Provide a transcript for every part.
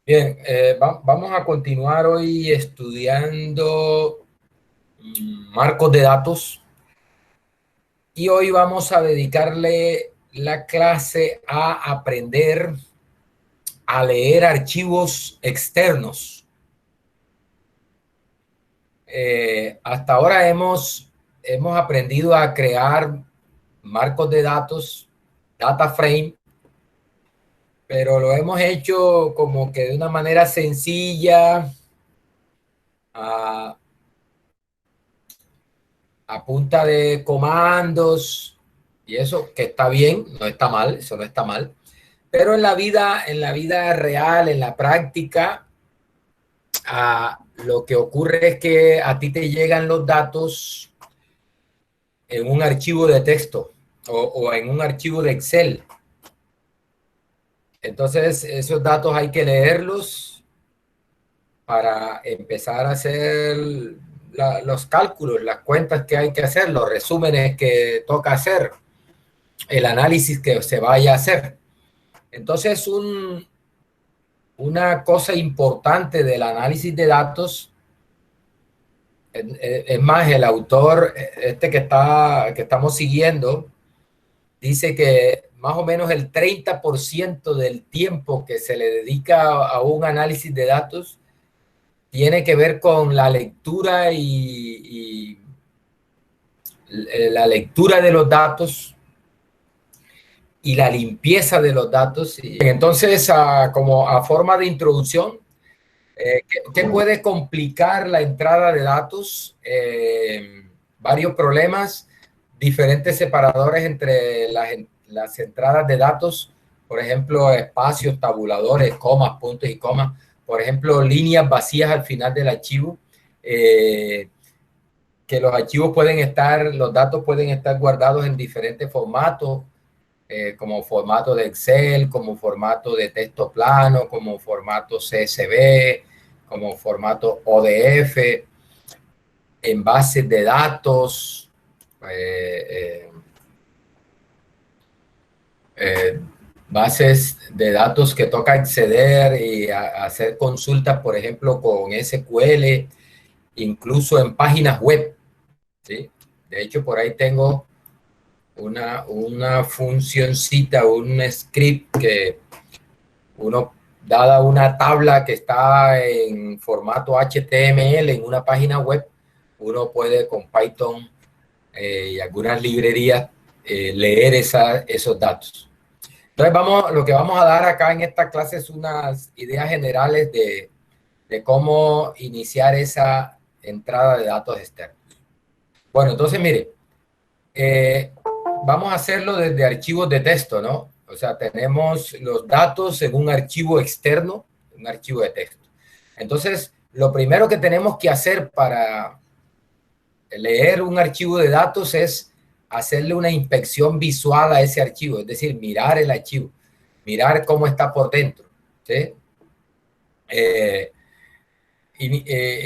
Bien, vamos a continuar hoy estudiando marcos de datos y hoy vamos a dedicarle la clase a aprender a leer archivos externos. Hasta ahora hemos aprendido a crear marcos de datos, data frame, pero lo hemos hecho como que de una manera sencilla, a punta de comandos y eso que está bien, no está mal, eso no está mal. Pero en la vida real, en la práctica, lo que ocurre es que a ti te llegan los datos en un archivo de texto o en un archivo de Excel. Entonces, esos datos hay que leerlos para empezar a hacer los cálculos, las cuentas que hay que hacer, los resúmenes que toca hacer, el análisis que se vaya a hacer. Entonces, una cosa importante del análisis de datos, es más, el autor, que estamos siguiendo, dice que más o menos el 30% del tiempo que se le dedica a un análisis de datos tiene que ver con la lectura y la lectura de los datos y la limpieza de los datos. Y entonces, como a forma de introducción, ¿qué puede complicar la entrada de datos? Varios problemas, diferentes separadores entre las entradas de datos, por ejemplo, espacios, tabuladores, comas, puntos y comas, por ejemplo, líneas vacías al final del archivo, que los datos pueden estar guardados en diferentes formatos, como formato de Excel, como formato de texto plano, como formato CSV, como formato ODF, en bases de datos, bases de datos que toca acceder y hacer consultas, por ejemplo, con SQL, incluso en páginas web, ¿sí? De hecho, por ahí tengo una funcioncita, un script que uno, dada una tabla que está en formato HTML en una página web, uno puede con Python y algunas librerías leer esos datos. Entonces, lo que vamos a dar acá en esta clase es unas ideas generales de cómo iniciar esa entrada de datos externos. Bueno, entonces, mire, vamos a hacerlo desde archivos de texto, ¿no? O sea, tenemos los datos en un archivo externo, un archivo de texto. Entonces, lo primero que tenemos que hacer para leer un archivo de datos es hacerle una inspección visual a ese archivo, es decir, mirar el archivo, mirar cómo está por dentro, ¿sí?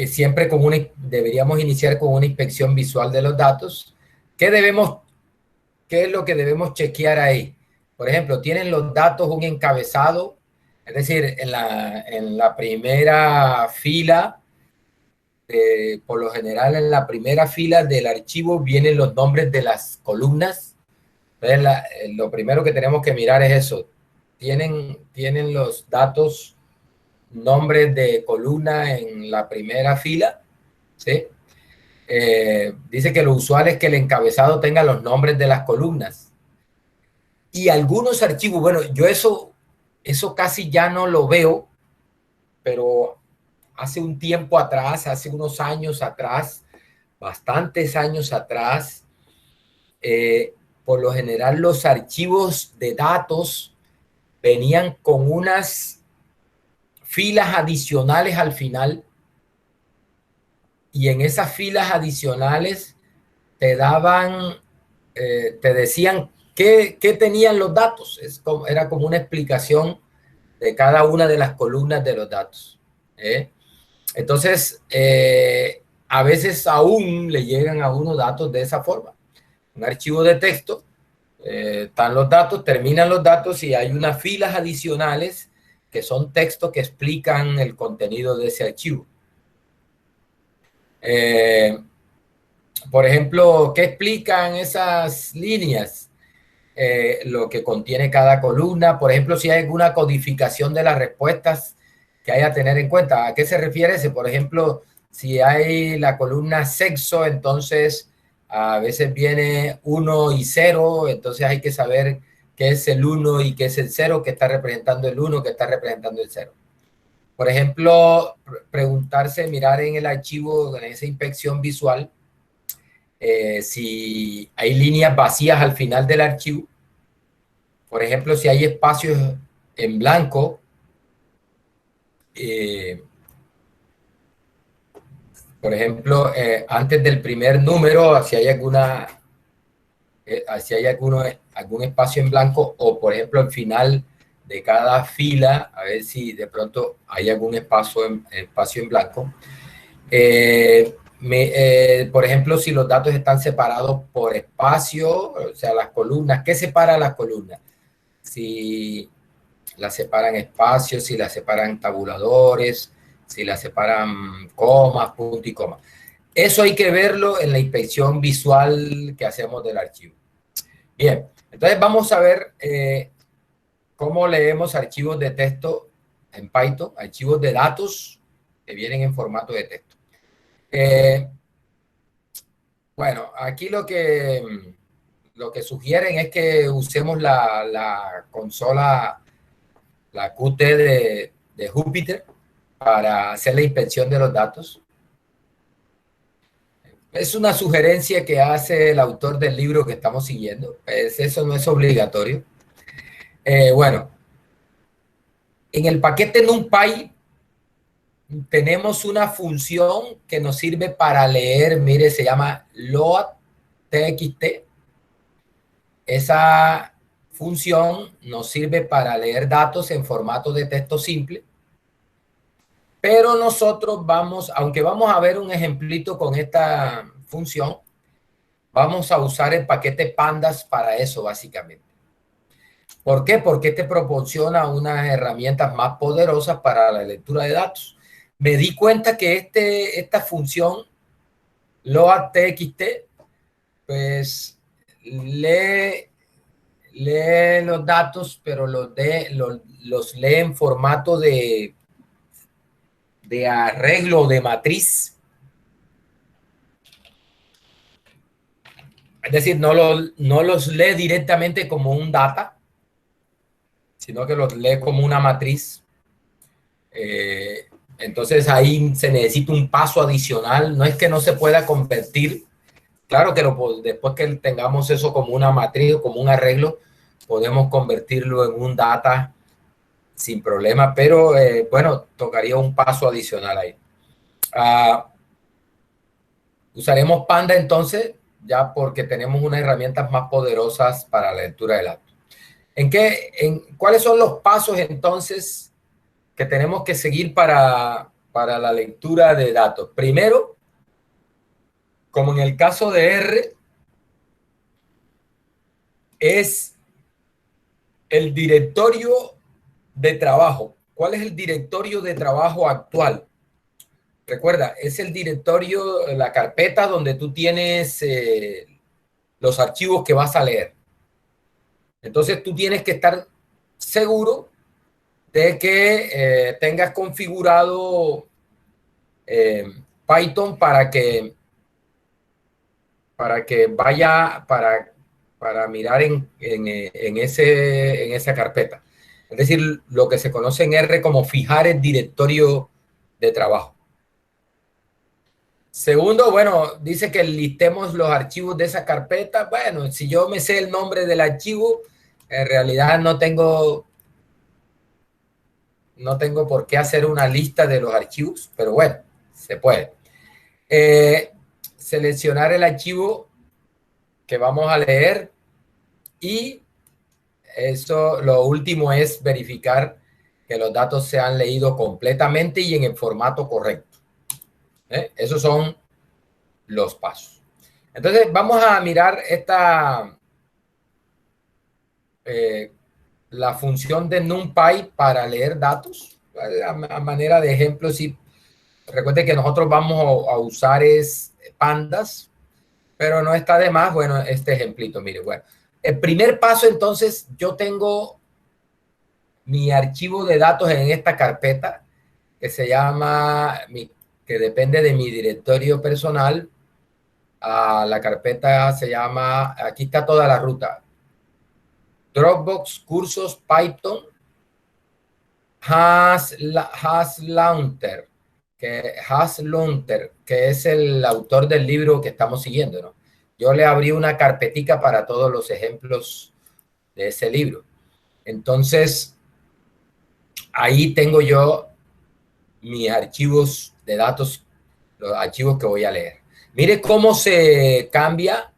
Siempre deberíamos iniciar con una inspección visual de los datos. ¿Qué es lo que debemos chequear ahí? Por ejemplo, tienen los datos un encabezado, es decir, en la primera fila, por lo general en la primera fila del archivo vienen los nombres de las columnas. Entonces, lo primero que tenemos que mirar es eso. Tienen los datos, nombres de columna en la primera fila, ¿sí? Dice que lo usual es que el encabezado tenga los nombres de las columnas. Y algunos archivos, bueno, yo eso casi ya no lo veo, pero hace un tiempo atrás, hace unos años atrás, bastantes años atrás, por lo general los archivos de datos venían con unas filas adicionales al final, y en esas filas adicionales te daban, te decían qué tenían los datos. Era como una explicación de cada una de las columnas de los datos. Entonces, a veces aún le llegan a uno datos de esa forma. Un archivo de texto, están los datos, terminan los datos y hay unas filas adicionales que son textos que explican el contenido de ese archivo. Por ejemplo, ¿qué explican esas líneas? Lo que contiene cada columna. Por ejemplo, si hay alguna codificación de las respuestas que hay a tener en cuenta. ¿A qué se refiere ese? Por ejemplo, si hay la columna sexo, entonces a veces viene 1 y 0, entonces hay que saber qué es el 1 y qué es el 0, qué está representando el 1, qué está representando el 0. Por ejemplo, preguntarse, mirar en el archivo, en esa inspección visual, si hay líneas vacías al final del archivo. Por ejemplo, si hay espacios en blanco, por ejemplo, antes del primer número, si hay algún espacio en blanco, o por ejemplo, al final de cada fila, a ver si de pronto hay algún espacio en blanco. Por ejemplo, si los datos están separados por espacio, o sea, las columnas, ¿qué separa las columnas? Si las separan espacios, si las separan tabuladores, si las separan comas, punto y coma. Eso hay que verlo en la inspección visual que hacemos del archivo. Bien, entonces vamos a ver cómo leemos archivos de texto en Python, archivos de datos que vienen en formato de texto. Bueno, aquí lo que sugieren es que usemos la consola, la Qt de Jupyter, para hacer la inspección de los datos. Es una sugerencia que hace el autor del libro que estamos siguiendo. Eso no es obligatorio. Bueno, en el paquete NumPy tenemos una función que nos sirve para leer, mire, se llama loadtxt. Esa función nos sirve para leer datos en formato de texto simple. Pero nosotros aunque vamos a ver un ejemplito con esta función, vamos a usar el paquete Pandas para eso, básicamente. ¿Por qué? Porque te proporciona unas herramientas más poderosas para la lectura de datos. Me di cuenta que esta función loadtxt, pues lee los datos, pero los lee en formato de arreglo de matriz. Es decir, no los lee directamente como un data, sino que los lee como una matriz. Entonces ahí se necesita un paso adicional. No es que no se pueda convertir. Claro que después que tengamos eso como una matriz o como un arreglo, podemos convertirlo en un data sin problema, pero bueno, tocaría un paso adicional ahí. Usaremos Panda entonces, ya porque tenemos unas herramientas más poderosas para la lectura de datos. ¿Cuáles son los pasos entonces que tenemos que seguir para la lectura de datos? Primero, como en el caso de R, es el directorio de trabajo. ¿Cuál es el directorio de trabajo actual? Recuerda, es el directorio, la carpeta donde tú tienes los archivos que vas a leer. Entonces tú tienes que estar seguro de que tengas configurado Python para que vaya para mirar en esa carpeta. Es decir, lo que se conoce en R como fijar el directorio de trabajo. Segundo, bueno, dice que listemos los archivos de esa carpeta. Bueno, si yo me sé el nombre del archivo, en realidad no tengo por qué hacer una lista de los archivos, pero bueno, se puede. Seleccionar el archivo que vamos a leer y eso, lo último es verificar que los datos se han leído completamente y en el formato correcto. Esos son los pasos. Entonces, vamos a mirar la función de NumPy para leer datos. A manera de ejemplo, si recuerde que nosotros vamos a usar es pandas, pero no está de más, bueno, este ejemplito, mire, bueno. El primer paso, entonces, yo tengo mi archivo de datos en esta carpeta que se llama, que depende de mi directorio personal. La carpeta se llama, aquí está toda la ruta. Dropbox, cursos, Python, Haslaunter, que es el autor del libro que estamos siguiendo, ¿no? Yo le abrí una carpetica para todos los ejemplos de ese libro. Entonces, ahí tengo yo mis archivos de datos, los archivos que voy a leer. Mire cómo se cambia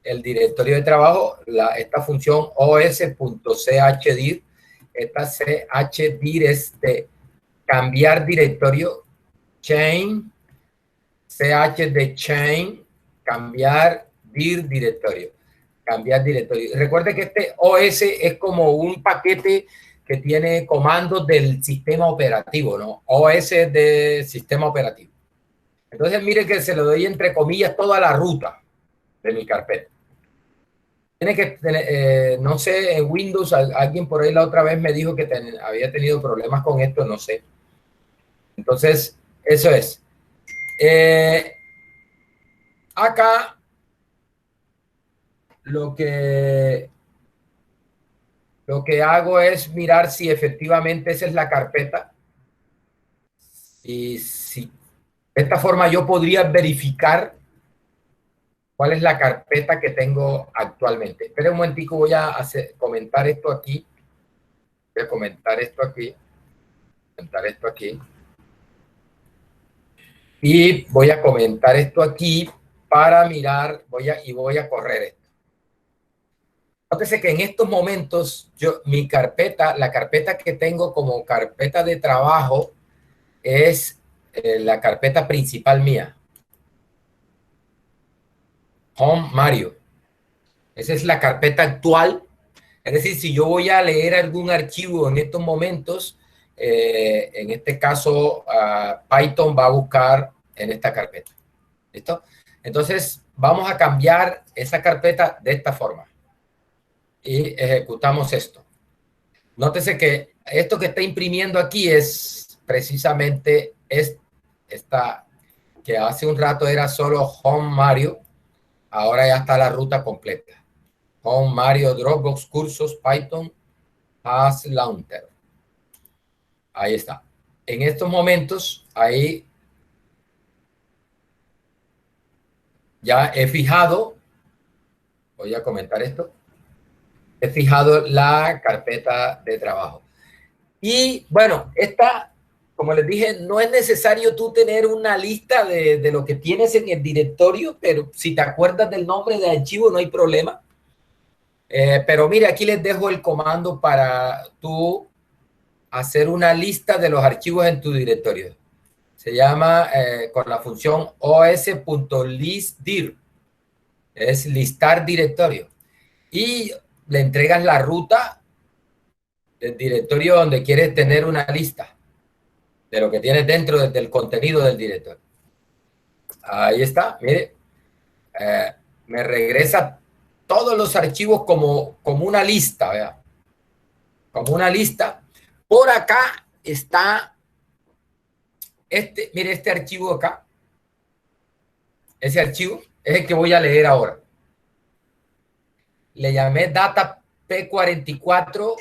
el directorio de trabajo, esta función os.chdir, esta chdir es de cambiar directorio, chain, ch de chain, cambiar dir directorio, cambiar directorio. Recuerde que este OS es como un paquete que tiene comandos del sistema operativo, ¿no? OS de sistema operativo. Entonces, mire que se lo doy entre comillas toda la ruta de mi carpeta. Tiene que tener, no sé, en Windows, alguien por ahí la otra vez me dijo que había tenido problemas con esto, no sé. Entonces, eso es. Acá lo que hago es mirar si efectivamente esa es la carpeta. Y si de esta forma yo podría verificar cuál es la carpeta que tengo actualmente. Espera un momentico, voy a comentar esto aquí. Voy a comentar esto aquí. Comentar esto aquí. Y voy a comentar esto aquí para mirar, voy a correr esto. Nótese que en estos momentos, mi carpeta, la carpeta que tengo como carpeta de trabajo es la carpeta principal mía. Home Mario. Esa es la carpeta actual. Es decir, si yo voy a leer algún archivo en estos momentos, en este caso, Python va a buscar en esta carpeta. ¿Listo? Entonces, vamos a cambiar esa carpeta de esta forma. Y ejecutamos esto. Nótese que esto que está imprimiendo aquí es precisamente esta que hace un rato era solo Home Mario. Ahora ya está la ruta completa. Home Mario, Dropbox, cursos, Python, Haslaunter. Ahí está. En estos momentos, ahí ya he fijado, voy a comentar esto, he fijado la carpeta de trabajo. Y bueno, esta, como les dije, no es necesario tú tener una lista de lo que tienes en el directorio, pero si te acuerdas del nombre de archivo no hay problema. Pero mire, aquí les dejo el comando para tú hacer una lista de los archivos en tu directorio. Se llama con la función os.listdir. Es listar directorio. Y le entregas la ruta del directorio donde quieres tener una lista de lo que tienes dentro del contenido del directorio. Ahí está, mire. Me regresa todos los archivos como una lista, ¿vea? Como una lista. Por acá está mire este archivo acá. Ese archivo es el que voy a leer ahora. Le llamé data P44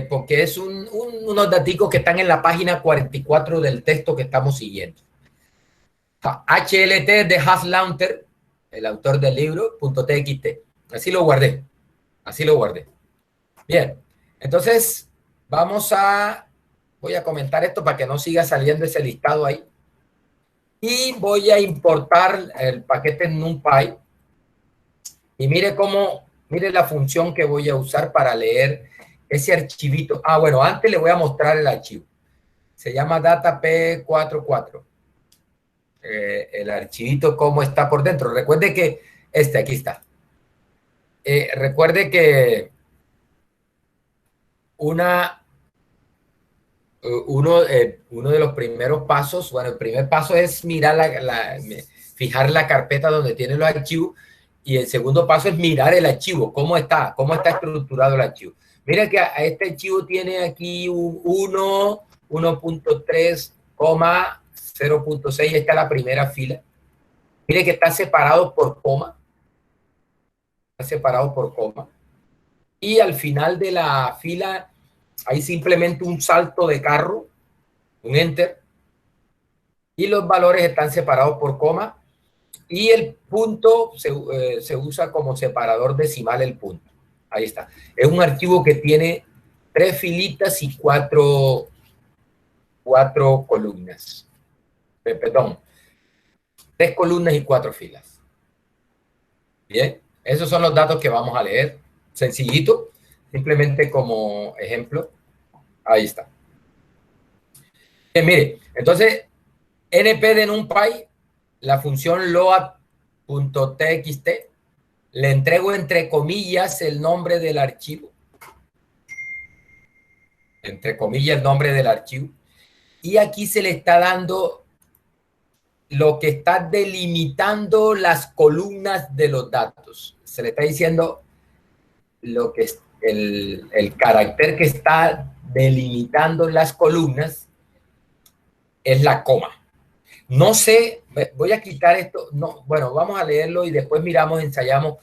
porque es unos datos que están en la página 44 del texto que estamos siguiendo. HLT de Haslaunter, el autor del libro, .txt. Así lo guardé. Así lo guardé. Bien, entonces voy a comentar esto para que no siga saliendo ese listado ahí. Y voy a importar el paquete NumPy. Y mire la función que voy a usar para leer ese archivito. Bueno, antes le voy a mostrar el archivo. Se llama data P44. El archivito cómo está por dentro. Recuerde que aquí está. Recuerde que una, uno de los primeros pasos, bueno, el primer paso es mirar fijar la carpeta donde tiene los archivos, y el segundo paso es mirar el archivo, cómo está estructurado el archivo. Mira que a este archivo tiene aquí un 1.3, 0.6, esta es la primera fila. Mire que está separado por coma, está separado por coma. Y al final de la fila hay simplemente un salto de carro, un enter, y los valores están separados por coma, y el punto se usa como separador decimal el punto. Ahí está. Es un archivo que tiene 3 filitas y 4 columnas. Perdón, 3 columnas y 4 filas. Bien, esos son los datos que vamos a leer. Sencillito, simplemente como ejemplo. Ahí está. Bien, mire, entonces, np de NumPy, la función load.txt, le entrego entre comillas el nombre del archivo. Entre comillas el nombre del archivo. Y aquí se le está dando lo que está delimitando las columnas de los datos. Se le está diciendo lo que es el carácter que está delimitando las columnas es la coma. No sé, voy a quitar esto, no, bueno, vamos a leerlo y después miramos, ensayamos.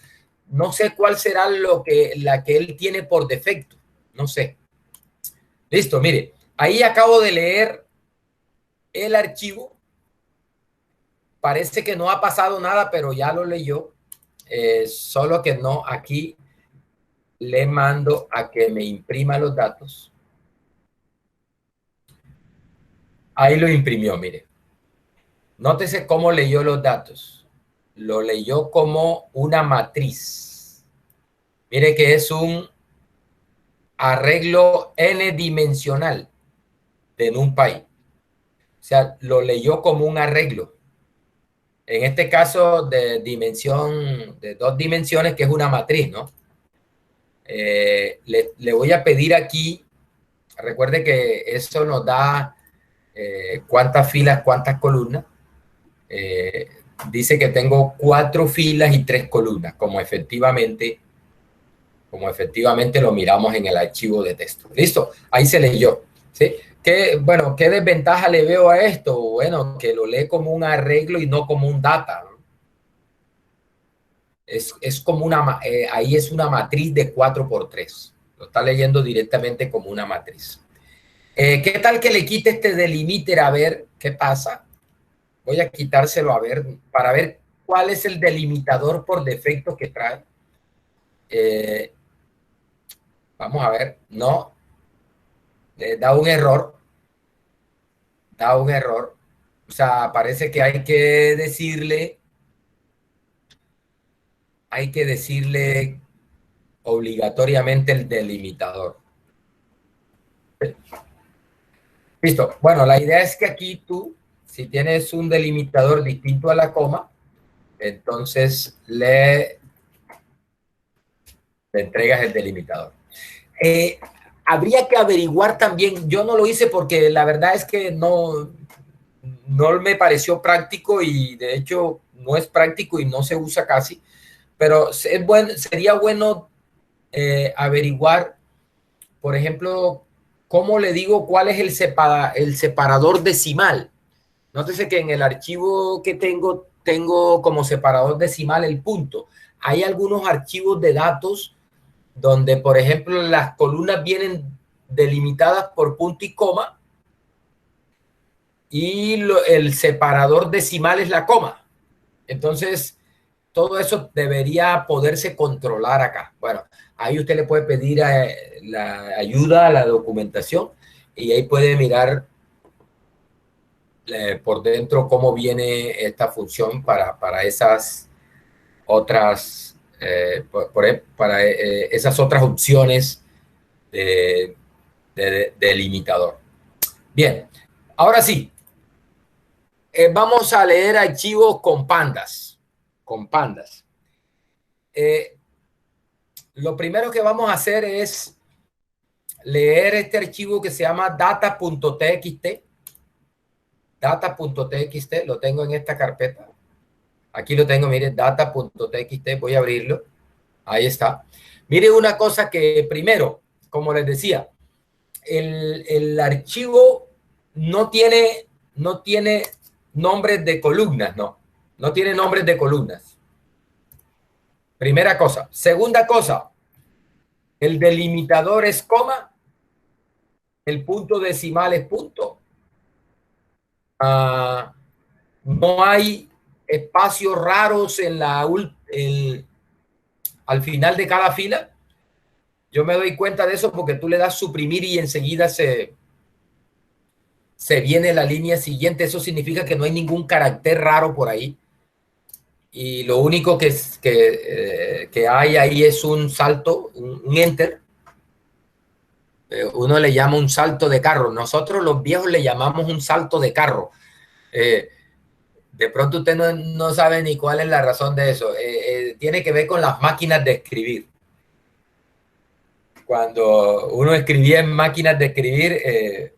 No sé cuál será la que él tiene por defecto, no sé. Listo, mire, ahí acabo de leer el archivo. Parece que no ha pasado nada, pero ya lo leyó. Solo que no, aquí le mando a que me imprima los datos. Ahí lo imprimió, mire. Nótese cómo leyó los datos. Lo leyó como una matriz. Mire que es un arreglo n-dimensional de NumPy. O sea, lo leyó como un arreglo. En este caso de dimensión, de 2 dimensiones, que es una matriz, ¿no? Le voy a pedir aquí, recuerde que eso nos da cuántas filas, cuántas columnas. Dice que tengo 4 filas y 3 columnas, como efectivamente lo miramos en el archivo de texto. Listo, ahí se leyó. ¿Sí? Bueno, ¿qué desventaja le veo a esto? Bueno, que lo lee como un arreglo y no como un data, ¿no? Es como ahí es una matriz de 4 por 3. Lo está leyendo directamente como una matriz. ¿Qué tal que le quite este delimiter a ver qué pasa? Voy a quitárselo a ver, para ver cuál es el delimitador por defecto que trae. Vamos a ver, no, da un error, o sea, parece que hay que decirle obligatoriamente el delimitador. Listo, bueno, la idea es que aquí tú, si tienes un delimitador distinto a la coma, entonces le entregas el delimitador. Habría que averiguar también, yo no lo hice porque la verdad es que no me pareció práctico, y de hecho no es práctico y no se usa casi, pero sería bueno averiguar, por ejemplo, cómo le digo cuál es el separador decimal. Nótese que en el archivo que tengo como separador decimal el punto. Hay algunos archivos de datos donde, por ejemplo, las columnas vienen delimitadas por punto y coma, y el separador decimal es la coma. Entonces, todo eso debería poderse controlar acá. Bueno, ahí usted le puede pedir la ayuda a la documentación, y ahí puede mirar por dentro cómo viene esta función para esas otras, esas otras opciones de limitador. Bien, ahora sí, vamos a leer archivos con pandas. Con pandas. Lo primero que vamos a hacer es leer este archivo que se llama data.txt. Data.txt, lo tengo en esta carpeta. Aquí lo tengo, mire, data.txt, voy a abrirlo. Ahí está. Mire una cosa que primero, como les decía, el archivo no tiene nombres de columnas, no tiene nombres de columnas. Primera cosa. Segunda cosa, el delimitador es coma, el punto decimal es punto. No hay espacios raros en al final de cada fila. Yo me doy cuenta de eso porque tú le das suprimir y enseguida se viene la línea siguiente. Eso significa que no hay ningún carácter raro por ahí. Y lo único que hay ahí es un salto, un enter. Uno le llama un salto de carro. Nosotros los viejos le llamamos un salto de carro. De pronto usted no sabe ni cuál es la razón de eso. Tiene que ver con las máquinas de escribir. Cuando uno escribía en máquinas de escribir,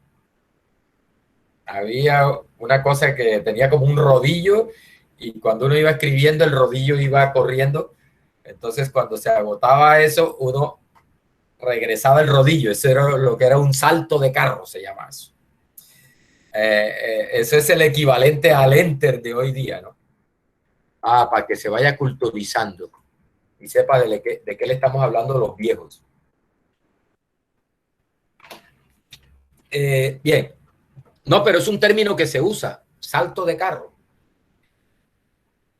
había una cosa que tenía como un rodillo y cuando uno iba escribiendo el rodillo iba corriendo. Entonces cuando se agotaba eso, uno regresaba el rodillo. Eso era lo que era un salto de carro, se llama eso. Eso es el equivalente al enter de hoy día, ¿no? Para que se vaya culturizando y sepa de qué le estamos hablando los viejos. Bien. No, pero es un término que se usa, salto de carro.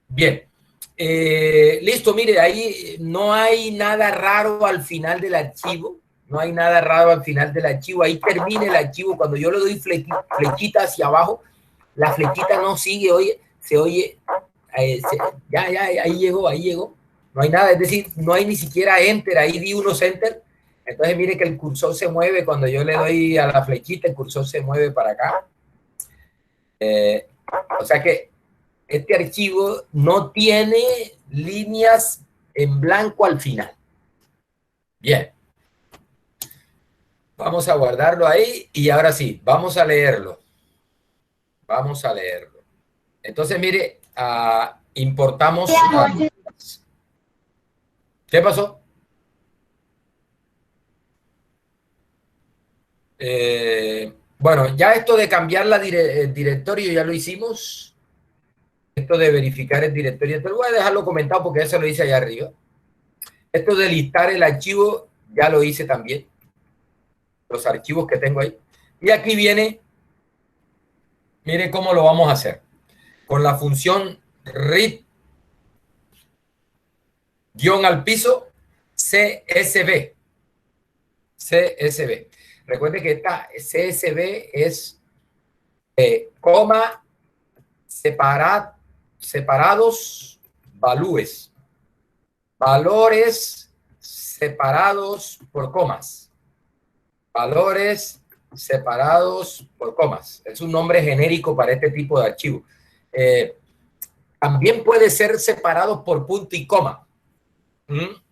Bien. Listo, mire, ahí no hay nada raro al final del archivo. No hay nada raro al final del archivo. Ahí termina el archivo. Cuando yo le doy flechita hacia abajo, la flechita no sigue, oye, se oye. Ya, ahí llegó. No hay nada, es decir, no hay ni siquiera enter. Ahí di unos enter. Entonces mire que el cursor se mueve. Cuando yo le doy a la flechita, el cursor se mueve para acá. O sea que este archivo no tiene líneas en blanco al final. Bien. Vamos a guardarlo ahí y ahora sí, vamos a leerlo. Vamos a leerlo. Entonces, mire, importamos... ¿Qué pasó? Bueno, ya esto de cambiar el directorio ya lo hicimos. Esto de verificar el directorio, te lo voy a dejarlo comentado porque eso lo hice allá arriba. Esto de listar el archivo ya lo hice también. Los archivos que tengo ahí. Y aquí viene, mire cómo lo vamos a hacer. Con la función read al piso CSV. CSV. Recuerde que esta CSV es coma, separados, valores. Valores separados por comas. Valores separados por comas. Es un nombre genérico para este tipo de archivo. También puede ser separados por punto y coma. En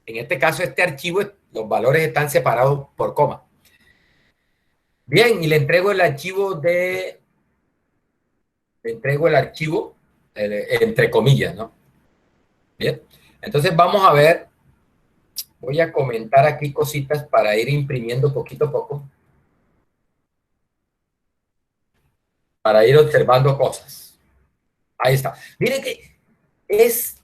este caso, este archivo, los valores están separados por coma. Bien, y le entrego el archivo entre comillas, ¿no? Bien, entonces vamos a ver. Voy a comentar aquí cositas para ir imprimiendo poquito a poco. Para ir observando cosas. Ahí está. Miren que es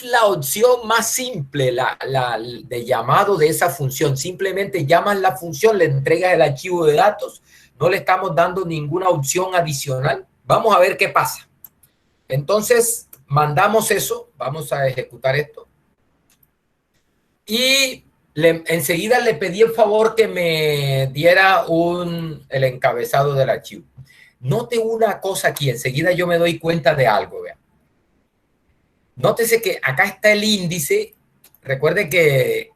la opción más simple de llamado de esa función. Simplemente llamas la función, le entregas el archivo de datos, no le estamos dando ninguna opción adicional. Vamos a ver qué pasa. Entonces, mandamos eso, vamos a ejecutar esto. Y enseguida le pedí el favor que me diera el encabezado del archivo. Note una cosa aquí, enseguida yo me doy cuenta de algo, vean. Nótese que acá está el índice. Recuerde que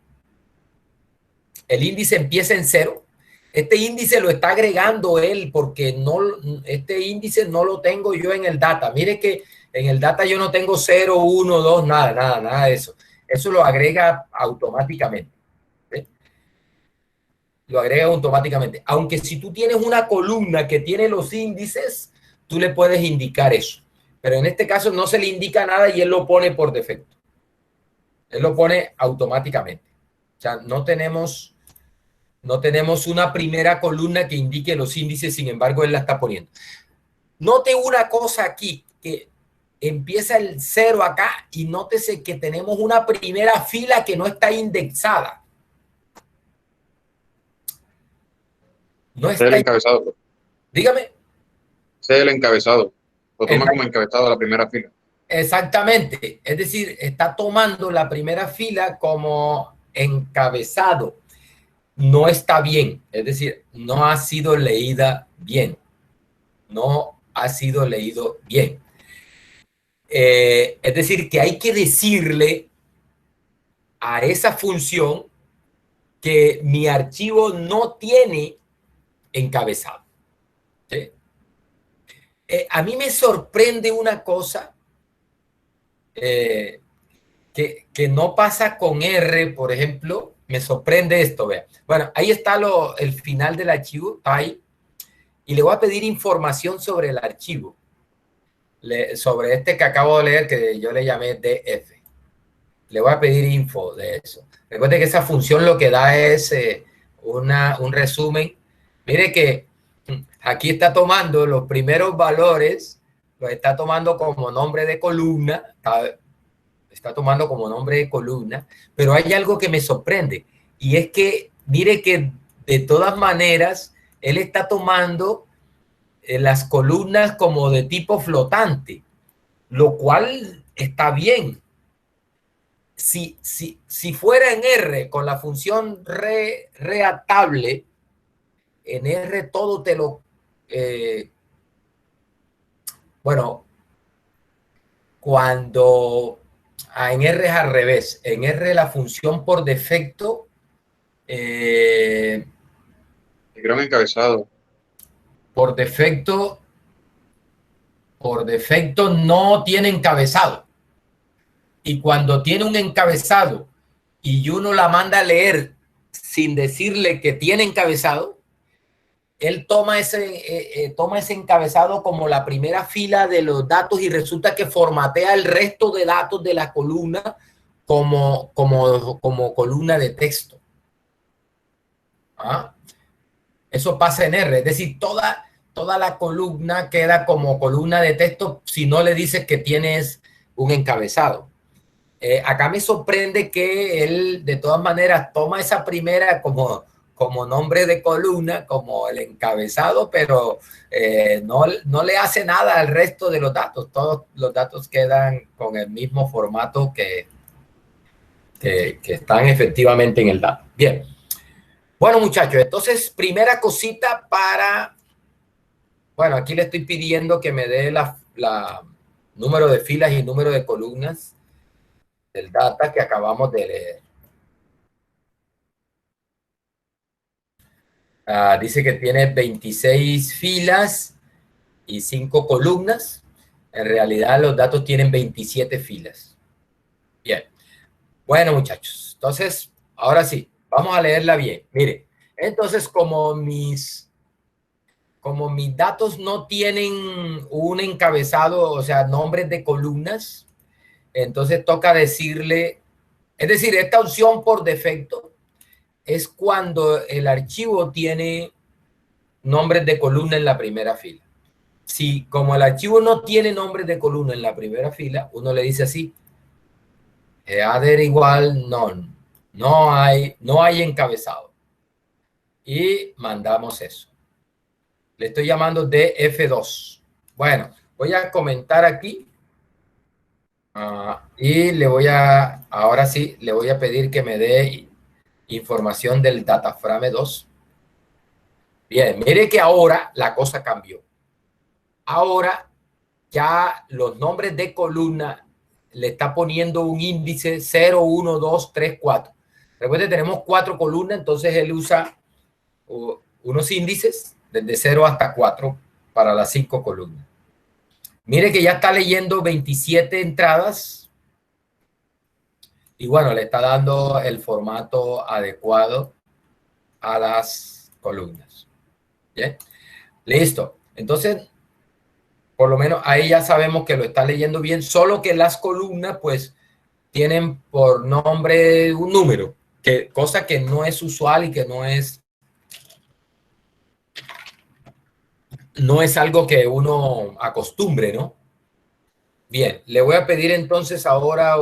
el índice empieza en 0. Este índice lo está agregando él porque este índice no lo tengo yo en el data. Mire que en el data yo no tengo 0, 1, 2, nada de eso. Eso lo agrega automáticamente. ¿Sí? lo agrega automáticamente. Aunque si tú tienes una columna que tiene los índices, tú le puedes indicar eso. Pero en este caso no se le indica nada y él lo pone por defecto. Él lo pone automáticamente. O sea, no tenemos una primera columna que indique los índices, sin embargo, él la está poniendo. Note una cosa aquí, que empieza el 0 acá y nótese que tenemos una primera fila que no está indexada. No Ese es el está. encabezado. Dígame. Ese es el encabezado. Lo toma como Exact- encabezado la primera fila. Exactamente. Es decir, está tomando la primera fila como encabezado. No está bien. Es decir, no ha sido leída bien. No ha sido leído bien. Es decir, que hay que decirle a esa función que mi archivo no tiene encabezado. ¿Sí? A mí me sorprende una cosa que no pasa con R, por ejemplo. Me sorprende esto, vea. Bueno, ahí está el final del archivo, está ahí, y le voy a pedir información sobre el archivo, sobre este que acabo de leer, que yo le llamé DF. Le voy a pedir info de eso. Recuerde que esa función lo que da es un resumen. Mire que aquí está tomando los primeros valores, los está tomando como nombre de columna, está tomando como nombre de columna, pero hay algo que me sorprende, y es que mire que de todas maneras él está tomando las columnas como de tipo flotante, lo cual está bien. Si fuera en R con la función reatable, en R todo te lo... bueno, cuando en R es al revés. En R la función por defecto... Dijeron encabezado. por defecto, no tiene encabezado. Y cuando tiene un encabezado y uno la manda a leer sin decirle que tiene encabezado, él toma ese encabezado como la primera fila de los datos y resulta que formatea el resto de datos de la columna como columna de texto. ¿Ah? Eso pasa en R, es decir, toda la columna queda como columna de texto si no le dices que tienes un encabezado. Acá me sorprende que él de todas maneras toma esa primera como nombre de columna, como el encabezado, pero no le hace nada al resto de los datos. Todos los datos quedan con el mismo formato que están efectivamente en el dato. Bien. Bueno, muchachos, entonces, primera cosita bueno, aquí le estoy pidiendo que me dé la número de filas y número de columnas del data que acabamos de leer. Dice que tiene 26 filas y 5 columnas. En realidad los datos tienen 27 filas. Bien. Bueno, muchachos. Entonces, ahora sí, vamos a leerla bien. Mire, entonces como mis datos no tienen un encabezado, o sea, nombres de columnas, entonces toca decirle, es decir, esta opción por defecto es cuando el archivo tiene nombres de columna en la primera fila. Si como el archivo no tiene nombres de columna en la primera fila, uno le dice así, header igual none, no hay encabezado. Y mandamos eso. Le estoy llamando df2. Bueno, voy a comentar aquí y ahora sí, le voy a pedir que me dé información del dataframe 2. Bien, mire que ahora la cosa cambió. Ahora ya los nombres de columna le está poniendo un índice 0, 1, 2, 3, 4. Recuerde, tenemos 4 columnas, entonces él usa unos índices desde 0 hasta 4 para las 5 columnas. Mire que ya está leyendo 27 entradas y bueno, le está dando el formato adecuado a las columnas. ¿Bien? Listo. Entonces, por lo menos ahí ya sabemos que lo está leyendo bien, solo que las columnas, pues, tienen por nombre un número, cosa que no es usual y que no es algo que uno acostumbre, ¿no? Bien, le voy a pedir entonces ahora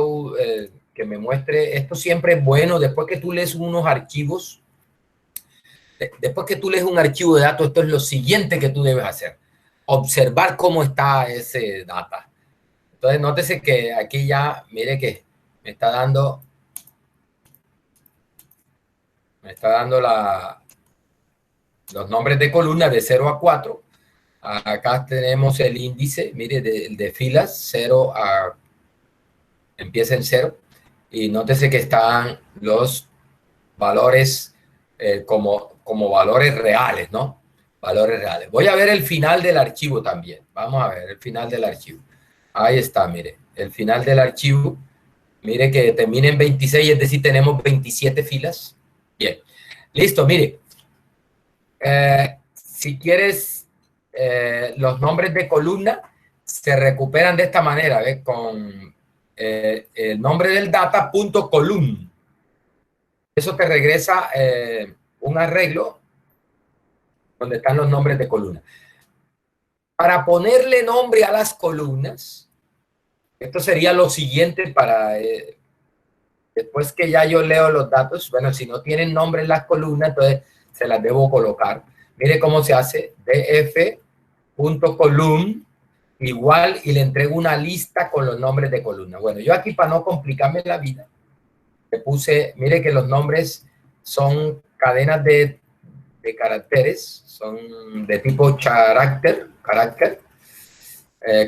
que me muestre, esto siempre es bueno, después que tú lees unos archivos, después que tú lees un archivo de datos, esto es lo siguiente que tú debes hacer, observar cómo está ese data. Entonces, nótese que aquí ya, mire que me está dando, los nombres de columna de 0 a 4. Acá tenemos el índice, mire, de filas, 0 a, empieza en 0. Y nótese que están los valores como valores reales, ¿no? Valores reales. Voy a ver el final del archivo también. Vamos a ver el final del archivo. Ahí está, mire. El final del archivo. Mire que termina en 26, es decir, tenemos 27 filas. Bien. Listo, mire. Si quieres, los nombres de columna se recuperan de esta manera, ¿ves? Con el nombre del data punto column. Eso te regresa un arreglo donde están los nombres de columna. Para ponerle nombre a las columnas, esto sería lo siguiente para, después que ya yo leo los datos, bueno, si no tienen nombre en las columnas, entonces se las debo colocar. Mire cómo se hace, df.column igual y le entrego una lista con los nombres de columna. Bueno, yo aquí para no complicarme la vida, le puse, mire que los nombres son cadenas de caracteres, son de tipo carácter,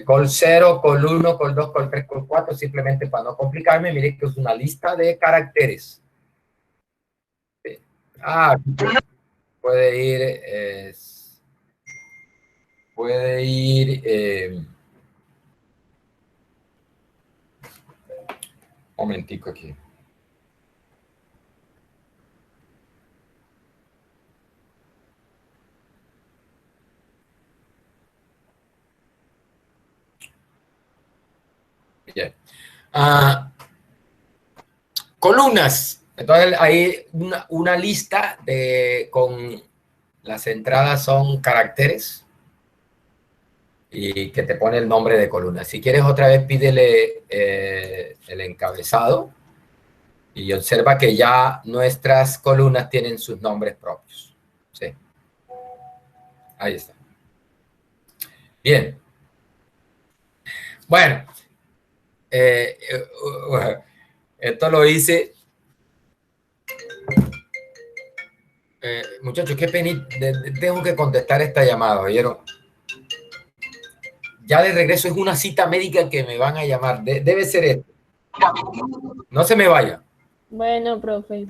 col 0, col 1, col 2, col 3, col 4, simplemente para no complicarme, mire que es una lista de caracteres. Ah, puede ir, puede ir, momentico aquí. Bien. Columnas. Entonces hay una lista con las entradas son caracteres y que te pone el nombre de columna. Si quieres otra vez pídele el encabezado y observa que ya nuestras columnas tienen sus nombres propios. Sí, ahí está. Bien. Bueno, eh, esto lo hice. Muchachos, qué pena. Tengo que contestar esta llamada, ¿oyeron? Ya de regreso es una cita médica que me van a llamar. Debe ser esto. No se me vaya. Bueno, profe.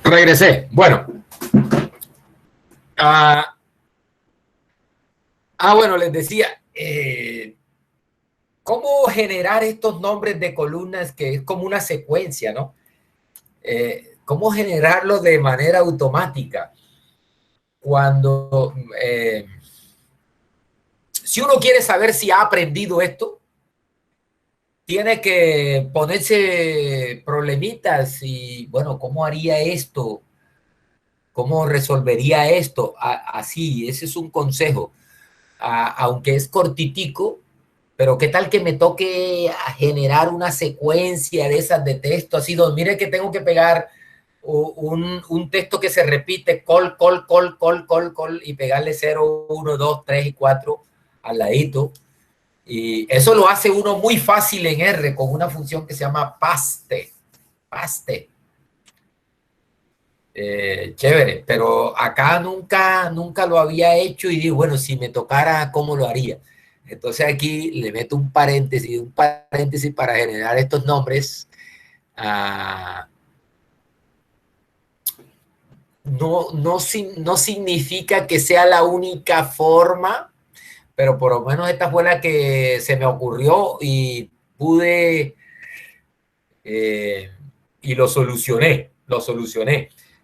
Regresé. Bueno. Bueno, les decía, ¿cómo generar estos nombres de columnas que es como una secuencia, ¿no? ¿Cómo generarlo de manera automática? Cuando, si uno quiere saber si ha aprendido esto, tiene que ponerse problemitas y, bueno, ¿cómo haría esto? ¿Cómo resolvería esto? Así, ese es un consejo. Aunque es cortitico, pero qué tal que me toque a generar una secuencia de esas de texto, así donde mire que tengo que pegar un texto que se repite, col, y pegarle 0, 1, 2, 3 y 4 al ladito. Y eso lo hace uno muy fácil en R con una función que se llama paste. Paste. Chévere, pero acá nunca lo había hecho y digo, bueno, si me tocara, ¿cómo lo haría? Entonces aquí le meto un paréntesis para generar estos nombres. No significa que sea la única forma, pero por lo menos esta fue la que se me ocurrió y pude y lo solucioné.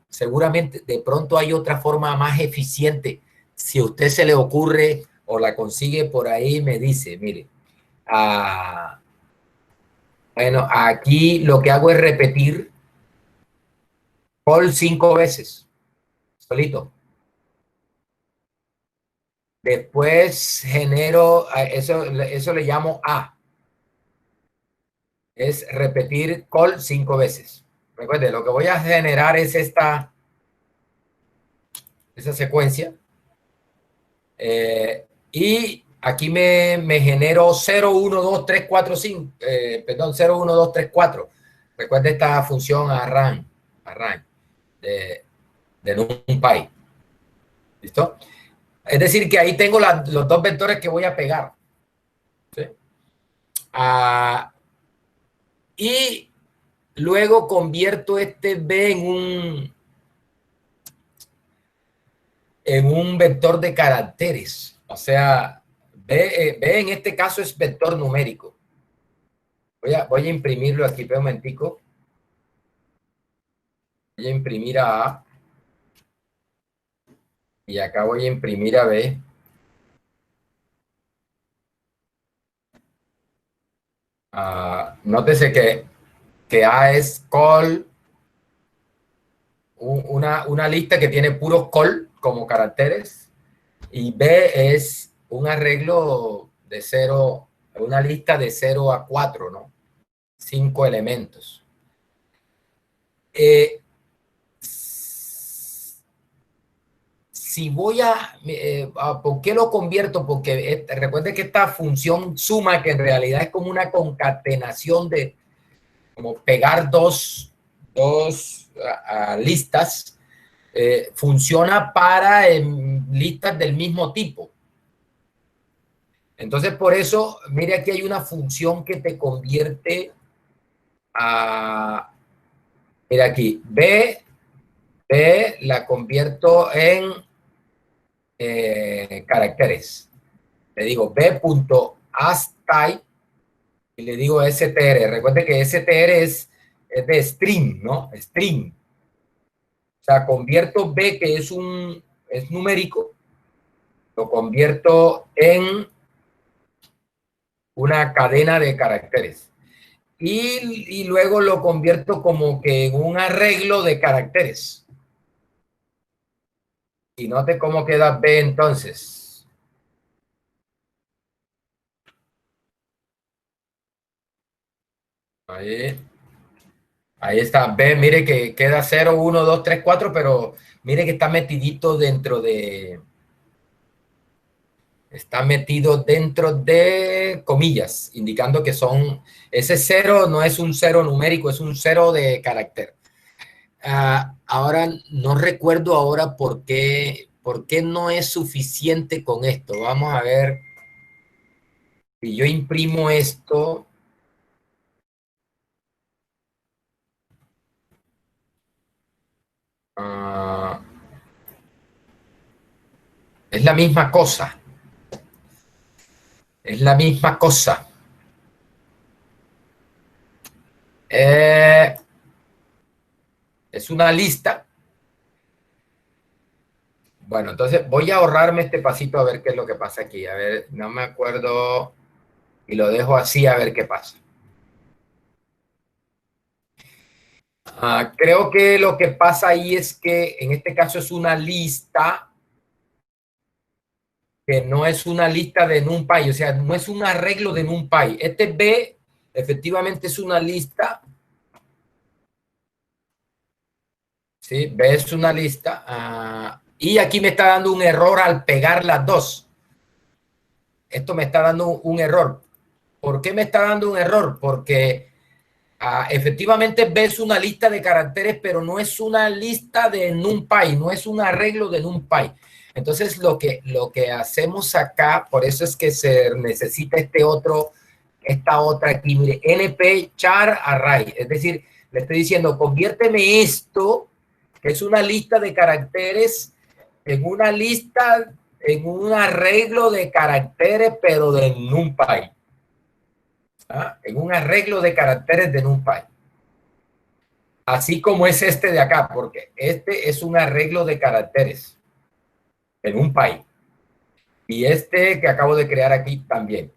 Seguramente de pronto hay otra forma más eficiente. Si a usted se le ocurre o la consigue por ahí, me dice, mire, bueno, aquí lo que hago es repetir call 5 veces, solito. Después genero, eso le llamo A. Es repetir call 5 veces. Recuerde, lo que voy a generar es esa secuencia. Y aquí me genero 0, 1, 2, 3, 4, 5. Perdón, 0, 1, 2, 3, 4. Recuerde esta función arran de NumPy. ¿Listo? Es decir, que ahí tengo los dos vectores que voy a pegar. ¿Sí? Y luego convierto este B en un vector de caracteres. O sea, B en este caso es vector numérico. Voy a imprimirlo aquí, un momentico. Voy a imprimir a A. Y acá voy a imprimir a B. Nótese que A es call, una lista que tiene puros call como caracteres. Y B es un arreglo de 0, una lista de 0 a 4, ¿no? 5 elementos. Si voy ¿por qué lo convierto? Porque recuerde que esta función suma, que en realidad es como una concatenación de, como pegar dos listas, funciona para listas del mismo tipo. Entonces, por eso, mire, aquí hay una función que te convierte a, mira aquí, B la convierto en caracteres. Le digo b.astype y le digo str. Recuerde que str es de string, ¿no? String. O sea, convierto b, que es numérico, lo convierto en una cadena de caracteres. Y luego lo convierto como que en un arreglo de caracteres. Y note cómo queda B entonces. Ahí está. B, mire que queda 0, 1, 2, 3, 4, pero mire que está metidito dentro de... Está metido dentro de comillas, indicando que ese 0 no es un 0 numérico, es un 0 de carácter. Ahora no recuerdo ahora por qué no es suficiente con esto. Vamos a ver. Si yo imprimo esto, Es la misma cosa. Es la misma cosa. Es una lista. Bueno, entonces voy a ahorrarme este pasito a ver qué es lo que pasa aquí. A ver, no me acuerdo y lo dejo así a ver qué pasa. Creo que lo que pasa ahí es que en este caso es una lista que no es una lista de NumPy, o sea, no es un arreglo de NumPy. Este B efectivamente es una lista. ¿Sí? B es una lista. Y aquí me está dando un error al pegar las dos. Esto me está dando un error. ¿Por qué me está dando un error? Porque efectivamente B es una lista de caracteres, pero no es una lista de NumPy, no es un arreglo de NumPy. Entonces lo que hacemos acá, por eso es que se necesita esta otra aquí, mire, NP char array. Es decir, le estoy diciendo, conviérteme esto, que es una lista de caracteres, en una lista, en un arreglo de caracteres, pero de NumPy. En un arreglo de caracteres de NumPy. Así como es este de acá, porque este es un arreglo de caracteres de NumPy. Y este que acabo de crear aquí también.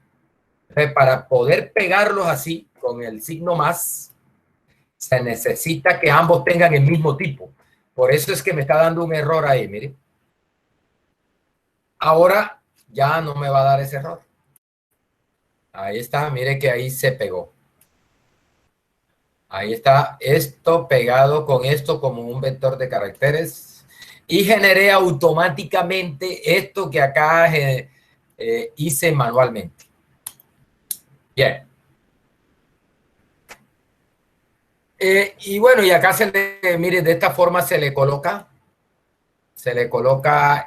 Entonces, para poder pegarlos así, con el signo más, se necesita que ambos tengan el mismo tipo. Por eso es que me está dando un error ahí, mire. Ahora ya no me va a dar ese error. Ahí está, mire que ahí se pegó. Ahí está esto pegado con esto como un vector de caracteres y generé automáticamente esto que acá hice manualmente. Bien. Y bueno, y acá mire, de esta forma se le coloca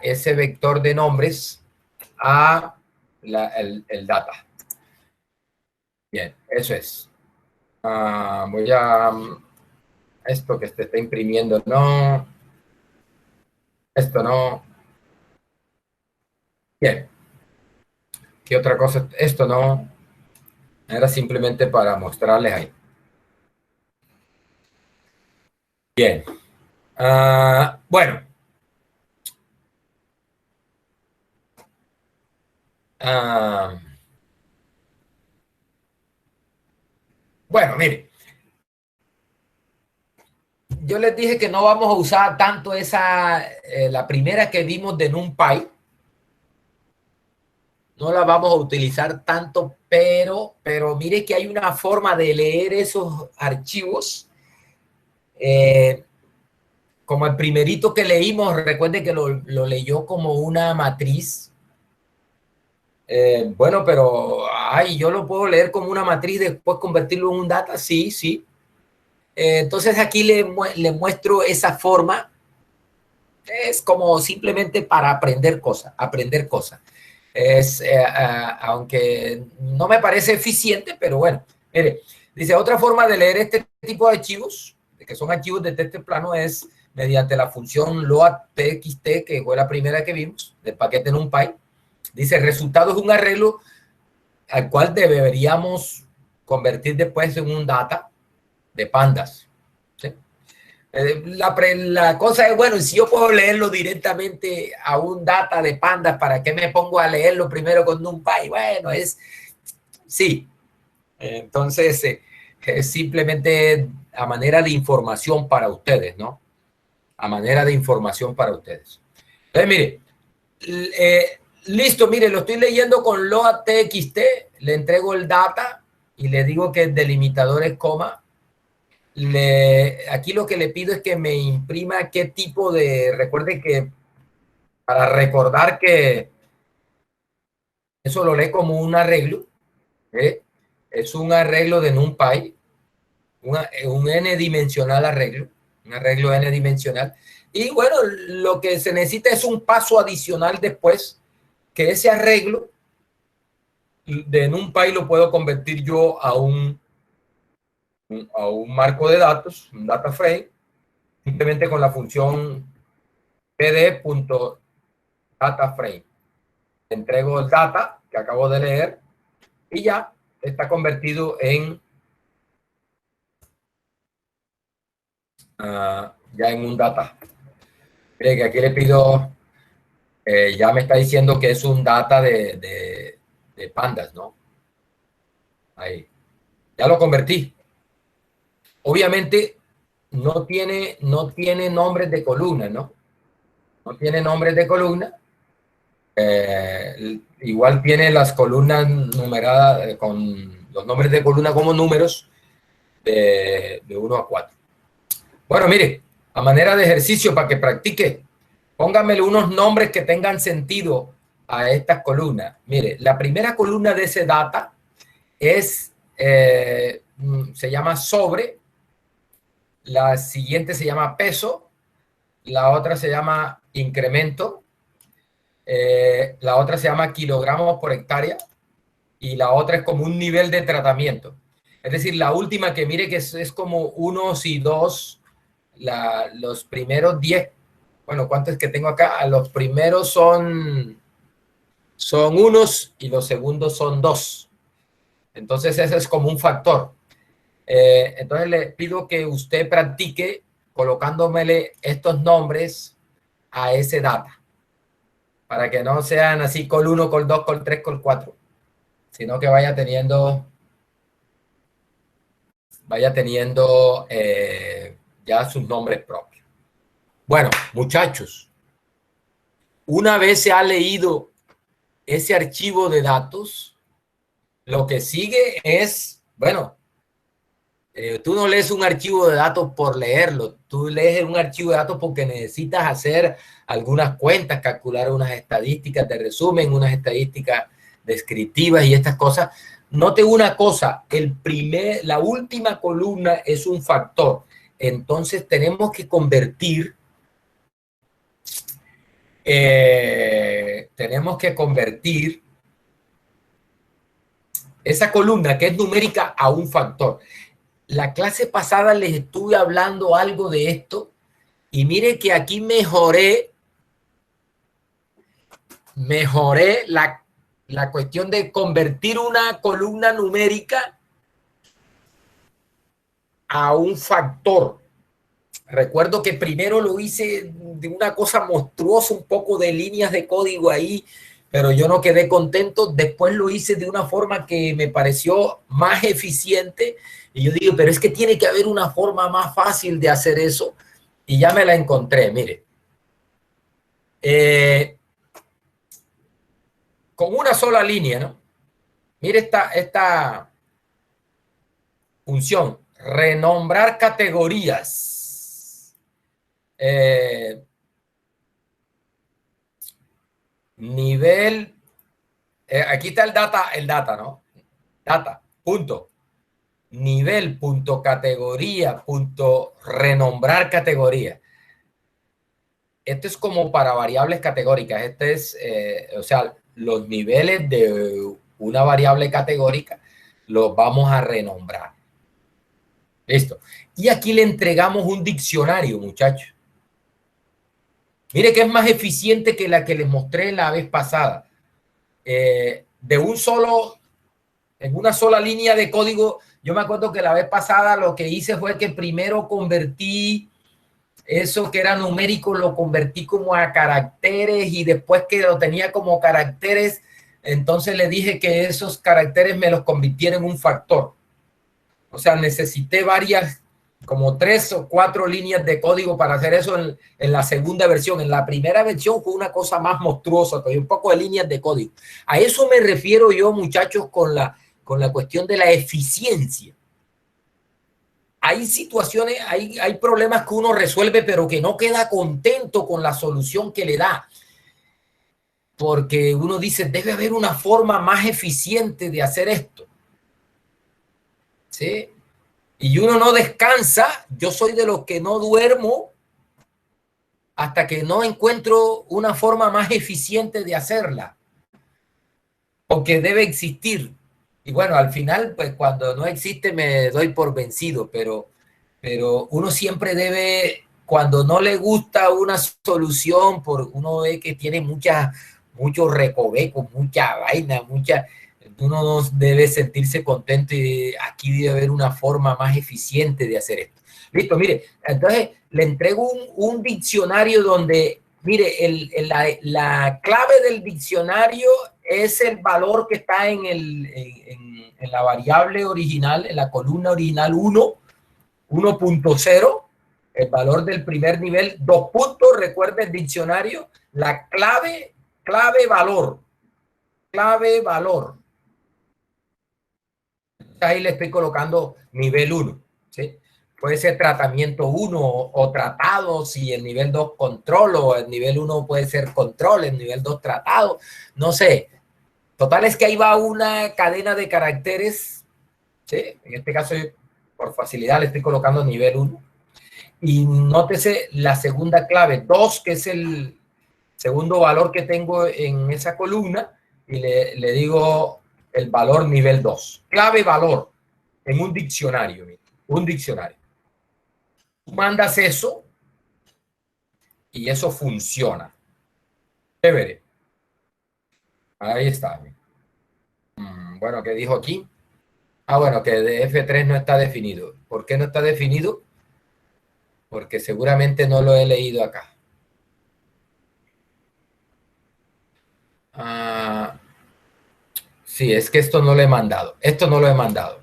ese vector de nombres a el data. Bien, eso es. Voy a... Esto que se está imprimiendo, no. Esto no. Bien. ¿Qué otra cosa? Esto no. Era simplemente para mostrarles ahí. Bien. Bueno. Bueno, mire. Yo les dije que no vamos a usar tanto la primera que vimos de NumPy. No la vamos a utilizar tanto, pero mire que hay una forma de leer esos archivos. Como el primerito que leímos, recuerde que lo leyó como una matriz. Bueno, pero yo lo puedo leer como una matriz, después convertirlo en un data, sí, sí. Entonces aquí le muestro esa forma. Es como simplemente para aprender cosas, aunque no me parece eficiente, pero bueno. Mire, dice, otra forma de leer este tipo de archivos, que son archivos de texto plano, es mediante la función loadtxt, que fue la primera que vimos, del paquete NumPy. Dice, el resultado es un arreglo al cual deberíamos convertir después en un data de pandas. ¿Sí? La cosa es, bueno, si yo puedo leerlo directamente a un data de pandas, ¿para qué me pongo a leerlo primero con NumPy? Bueno, sí. Entonces, es simplemente a manera de información para ustedes, ¿no? A manera de información para ustedes. Entonces, mire, listo, mire, lo estoy leyendo con loadtxt, le entrego el data y le digo que el delimitador es coma. Aquí lo que le pido es que me imprima qué tipo de... Recuerde que para recordar que eso lo lee como un arreglo, ¿eh? Es un arreglo de NumPy, un n-dimensional arreglo, un arreglo n-dimensional. Y bueno, lo que se necesita es un paso adicional después, que ese arreglo de NumPy lo puedo convertir yo a un marco de datos, un data frame, simplemente con la función pd. data frame. Entrego el data que acabo de leer y ya está convertido en ya en un data. Mire que aquí le pido, ya me está diciendo que es un data de pandas, ¿no? Ahí. Ya lo convertí. Obviamente no tiene nombres de columna, ¿no? No tiene nombres de columna. Igual tiene las columnas numeradas con los nombres de columna como números de 1 a 4. Bueno, mire, a manera de ejercicio para que practique, póngamele unos nombres que tengan sentido a estas columnas. Mire, la primera columna de ese data es, se llama sobre, la siguiente se llama peso, la otra se llama incremento, la otra se llama kilogramos por hectárea y la otra es como un nivel de tratamiento. Es decir, la última que mire que es como unos y dos, los primeros 10, bueno, ¿cuántos que tengo acá? Los primeros son unos y los segundos son 2. Entonces ese es como un factor. Entonces le pido que usted practique colocándomele estos nombres a ese data, para que no sean así col 1, col 2, col 3, col 4, sino que vaya teniendo ya sus nombres propios. Bueno, muchachos, una vez se ha leído ese archivo de datos, lo que sigue es, bueno, tú no lees un archivo de datos por leerlo, tú lees un archivo de datos porque necesitas hacer algunas cuentas, calcular unas estadísticas de resumen, unas estadísticas descriptivas y estas cosas. Note una cosa, la última columna es un factor, entonces tenemos que convertir esa columna que es numérica a un factor. La clase pasada les estuve hablando algo de esto y mire que aquí mejoré la cuestión de convertir una columna numérica a un factor. Recuerdo que primero lo hice de una cosa monstruosa, un poco de líneas de código ahí, pero yo no quedé contento. Después lo hice de una forma que me pareció más eficiente. Y yo digo, pero es que tiene que haber una forma más fácil de hacer eso. Y ya me la encontré, mire. Con una sola línea, ¿no? Mire esta función, renombrar categorías. Nivel, aquí está el data, ¿no? Data, punto. Nivel, punto, categoría, punto, renombrar categoría. Esto es como para variables categóricas. Este es, o sea, los niveles de una variable categórica los vamos a renombrar. Listo. Y aquí le entregamos un diccionario, muchachos. Mire que es más eficiente que la que les mostré la vez pasada. En una sola línea de código, yo me acuerdo que la vez pasada lo que hice fue que primero convertí eso que era numérico, lo convertí como a caracteres y después que lo tenía como caracteres, entonces le dije que esos caracteres me los convirtiera en un factor. O sea, necesité como 3 o 4 líneas de código para hacer eso en la segunda versión. En la primera versión fue una cosa más monstruosa, hay un poco de líneas de código. A eso me refiero yo, muchachos, con la cuestión de la eficiencia. Hay situaciones, hay problemas que uno resuelve, pero que no queda contento con la solución que le da. Porque uno dice, debe haber una forma más eficiente de hacer esto. ¿Sí? Y uno no descansa. Yo soy de los que no duermo hasta que no encuentro una forma más eficiente de hacerla. Porque debe existir. Y bueno, al final, pues cuando no existe me doy por vencido, pero uno siempre debe, cuando no le gusta una solución, uno ve que tiene muchos recovecos, mucha vaina, uno no debe sentirse contento y aquí debe haber una forma más eficiente de hacer esto. Listo, mire, entonces le entrego un diccionario donde, mire, la clave del diccionario es el valor que está en la variable original, en la columna original 1.0, el valor del primer nivel, 2 puntos, recuerda el diccionario, la clave valor. Ahí le estoy colocando nivel 1, ¿sí? Puede ser tratamiento 1 o tratado, si el nivel 2 control, o el nivel 1 puede ser control, el nivel 2 tratado, no sé. Total es que ahí va una cadena de caracteres, ¿sí? En este caso, por facilidad, le estoy colocando nivel 1. Y nótese la segunda clave, 2, que es el segundo valor que tengo en esa columna, y le digo el valor nivel 2. Clave valor en un diccionario. Un diccionario. Tú mandas eso y eso funciona. Chévere. Ahí está. Bueno, ¿qué dijo aquí? Bueno, que de F3 no está definido. ¿Por qué no está definido? Porque seguramente no lo he leído acá. Sí, es que esto no lo he mandado. Esto no lo he mandado.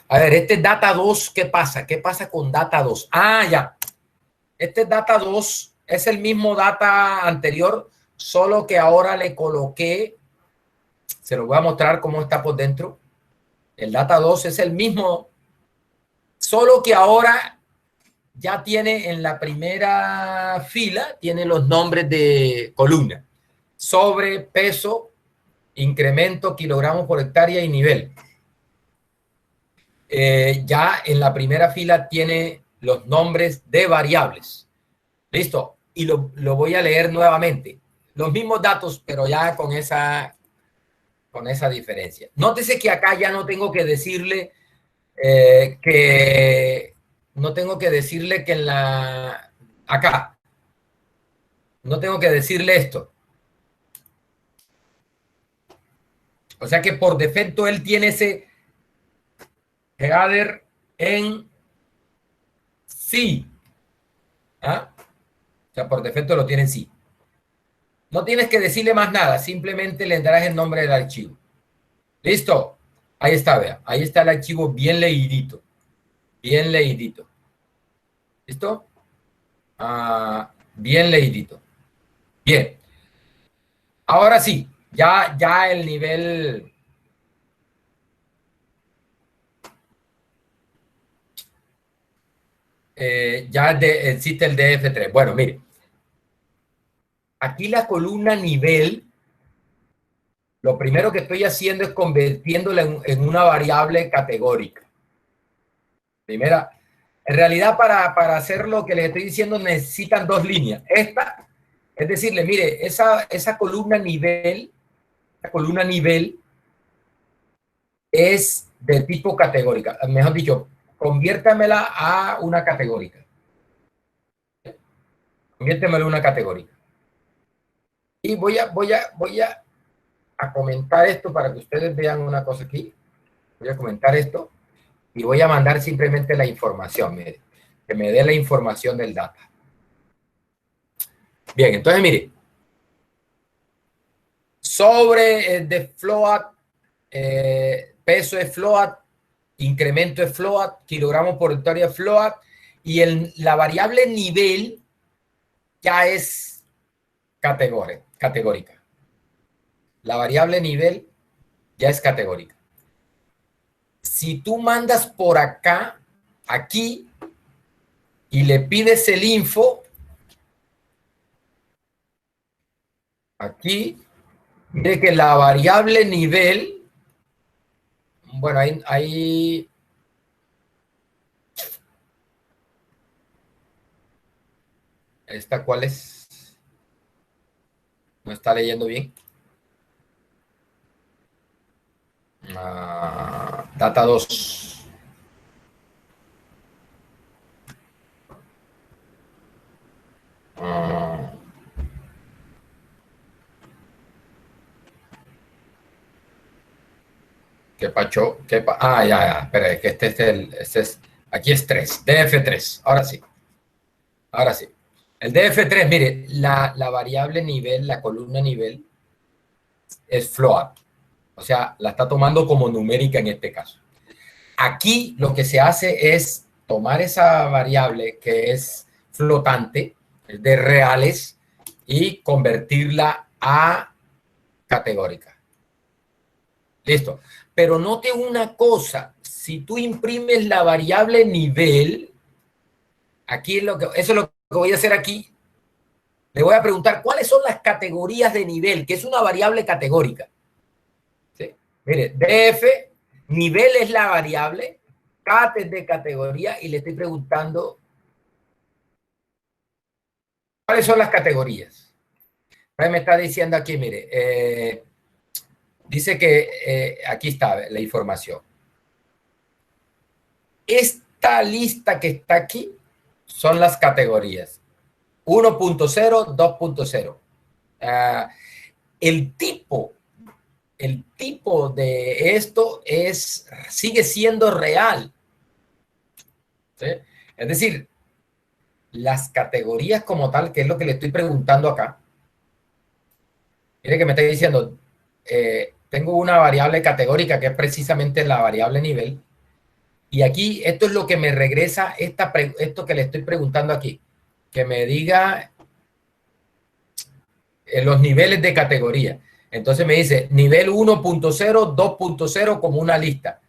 A ver, este data 2, ¿qué pasa? ¿Qué pasa con data 2? Ya. Este data 2 es el mismo data anterior, solo que ahora le coloqué, se lo voy a mostrar cómo está por dentro. El data 2 es el mismo, solo que ahora ya tiene en la primera fila, tiene los nombres de columna. Sobre, peso, incremento, kilogramos por hectárea y nivel. Ya en la primera fila tiene los nombres de variables. Listo. Y lo voy a leer nuevamente. Los mismos datos, pero ya con esa diferencia. Nótese que acá ya no tengo que decirle que en la... Acá. No tengo que decirle esto. O sea que por defecto él tiene ese header en sí. O sea, por defecto lo tiene en sí. No tienes que decirle más nada, simplemente le darás el nombre del archivo. ¿Listo? Ahí está, vea. Ahí está el archivo bien leidito. Bien leidito. ¿Listo? Bien leidito. Bien. Ahora sí, ya el nivel... existe el DF3. Bueno, mire. Aquí la columna nivel, lo primero que estoy haciendo es convirtiéndola en una variable categórica. Primera, en realidad para hacer lo que les estoy diciendo necesitan 2 líneas. Esta, es decirle, mire, esa columna nivel es de tipo categórica. Mejor dicho, conviértamela a una categórica. Conviértemela a una categórica. Y voy a comentar esto para que ustedes vean una cosa aquí. Voy a comentar esto y voy a mandar simplemente la información, mire, que me dé la información del data. Bien, entonces mire, sobre de float, peso es float, incremento es float, kilogramos por hectárea es float, y la variable nivel ya es categórica. La variable nivel ya es categórica. Si tú mandas por acá, aquí, y le pides el info, aquí, mire que la variable nivel, bueno, ahí ¿esta cuál es? ¿No está leyendo bien? Data 2. muchacho. Ya. Espera, es que aquí es 3, DF3. Ahora sí. Ahora sí. El DF3, mire, la variable nivel, la columna nivel, es float. O sea, la está tomando como numérica en este caso. Aquí lo que se hace es tomar esa variable que es flotante, de reales, y convertirla a categórica. Listo. Pero note una cosa, si tú imprimes la variable nivel, aquí eso es lo que voy a hacer aquí. Le voy a preguntar cuáles son las categorías de nivel, que es una variable categórica. ¿Sí? Mire, DF, nivel es la variable, cat es de categoría, y le estoy preguntando cuáles son las categorías. Ahí me está diciendo aquí, mire, dice que aquí está la información. Esta lista que está aquí son las categorías. 1.0, 2.0. El tipo de esto sigue siendo real. ¿Sí? Es decir, las categorías como tal, que es lo que le estoy preguntando acá. Mire que me está diciendo, tengo una variable categórica que es precisamente la variable nivel. Y aquí esto es lo que me regresa esto que le estoy preguntando aquí. Que me diga los niveles de categoría. Entonces me dice nivel 1.0, 2.0 como una lista.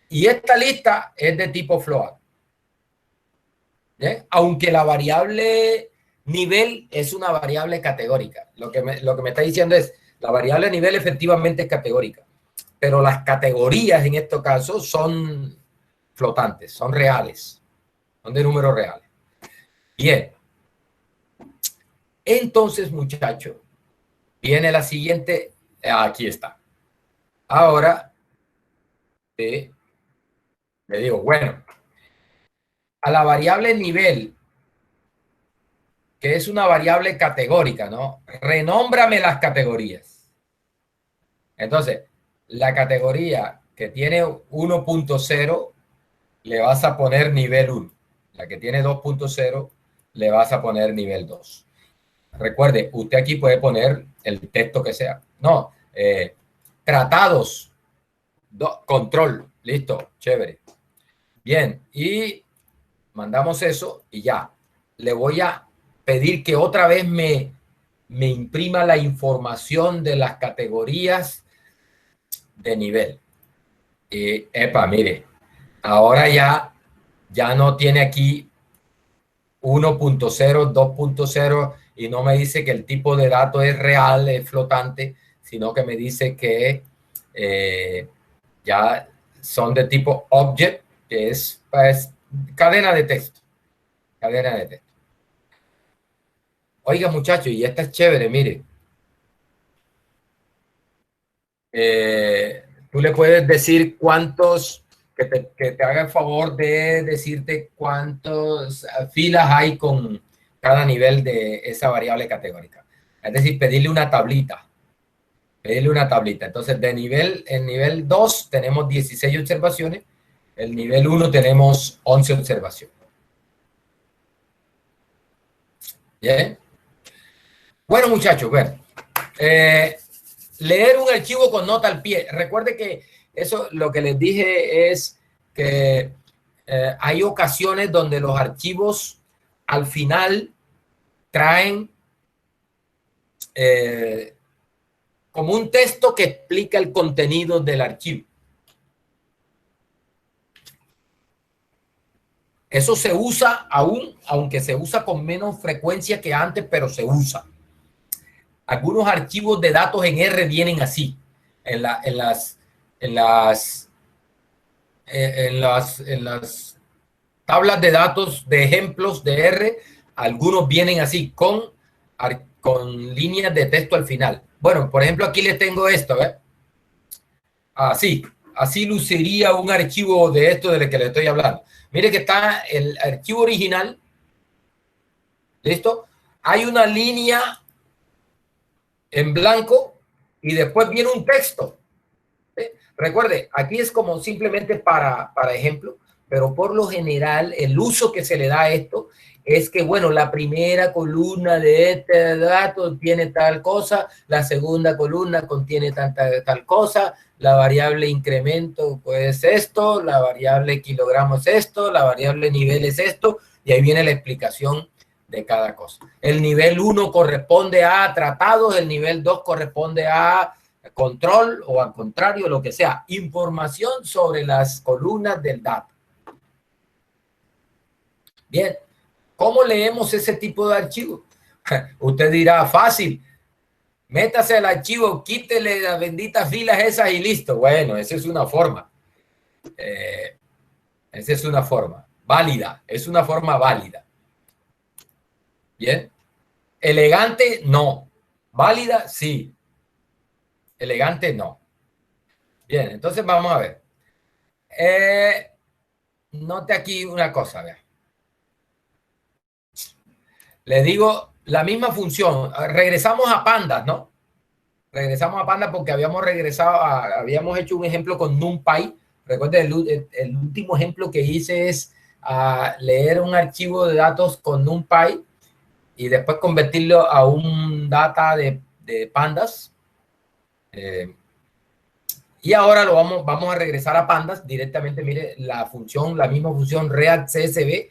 Y esta lista es de tipo float. ¿Bien? Aunque la variable nivel es una variable categórica. Lo que me está diciendo es, la variable nivel efectivamente es categórica. Pero las categorías en este caso son flotantes, son reales. Son de números reales. Bien. Entonces, muchachos, viene la siguiente. Aquí está. Ahora, le digo, bueno, a la variable nivel, que es una variable categórica, ¿no? Renómbrame las categorías. Entonces, la categoría que tiene 1.0, le vas a poner nivel 1. La que tiene 2.0, le vas a poner nivel 2. Recuerde, usted aquí puede poner el texto que sea. No, tratados, control, listo, chévere. Bien, y mandamos eso y ya. Le voy a pedir que otra vez me imprima la información de las categorías de nivel. Y, mire, ahora ya no tiene aquí 1.0, 2.0 y no me dice que el tipo de dato es real, es flotante, sino que me dice que ya son de tipo object, que es pues, cadena de texto. Cadena de texto. Oiga, muchachos, y esta es chévere, mire. Tú le puedes decir cuántos, que te haga el favor de decirte cuántas filas hay con cada nivel de esa variable categórica. Es decir, pedirle una tablita. Pedirle una tablita. Entonces, en nivel 2 tenemos 16 observaciones. El nivel 1 tenemos 11 observaciones. Bien. Bueno, muchachos, bueno. Leer un archivo con nota al pie. Recuerde que eso lo que les dije es que hay ocasiones donde los archivos al final traen como un texto que explica el contenido del archivo. Eso se usa aún, aunque se usa con menos frecuencia que antes, pero se usa. Algunos archivos de datos en R vienen así, en las tablas de datos de ejemplos de R, algunos vienen así, con líneas de texto al final. Bueno, por ejemplo, aquí les tengo esto, ¿ves? Así luciría un archivo de esto del que le estoy hablando. Mire que está el archivo original, ¿listo? Hay una línea en blanco y después viene un texto. Recuerde, aquí es como simplemente para ejemplo, pero por lo general el uso que se le da a esto es que, bueno, la primera columna de este dato tiene tal cosa, la segunda columna contiene tal cosa, la variable incremento pues esto, la variable kilogramo es esto, la variable nivel es esto, y ahí viene la explicación de cada cosa. El nivel 1 corresponde a tratados, el nivel 2 corresponde a control o al contrario, lo que sea, información sobre las columnas del dato. Bien, ¿cómo leemos ese tipo de archivo? Usted dirá, fácil, métase al archivo, quítele las benditas filas esas y listo. Bueno, esa es una forma. Esa es una forma válida, es una forma válida. Bien, elegante, no. Válida, sí. Elegante, no. Bien, entonces vamos a ver. Note aquí una cosa, vea. Le digo la misma función. Regresamos a pandas, ¿no? Regresamos a pandas porque habíamos hecho un ejemplo con NumPy. Recuerden, el último ejemplo que hice es leer un archivo de datos con NumPy y después convertirlo a un data de pandas. Y ahora vamos a regresar a pandas directamente. Mire, la misma función React CSV.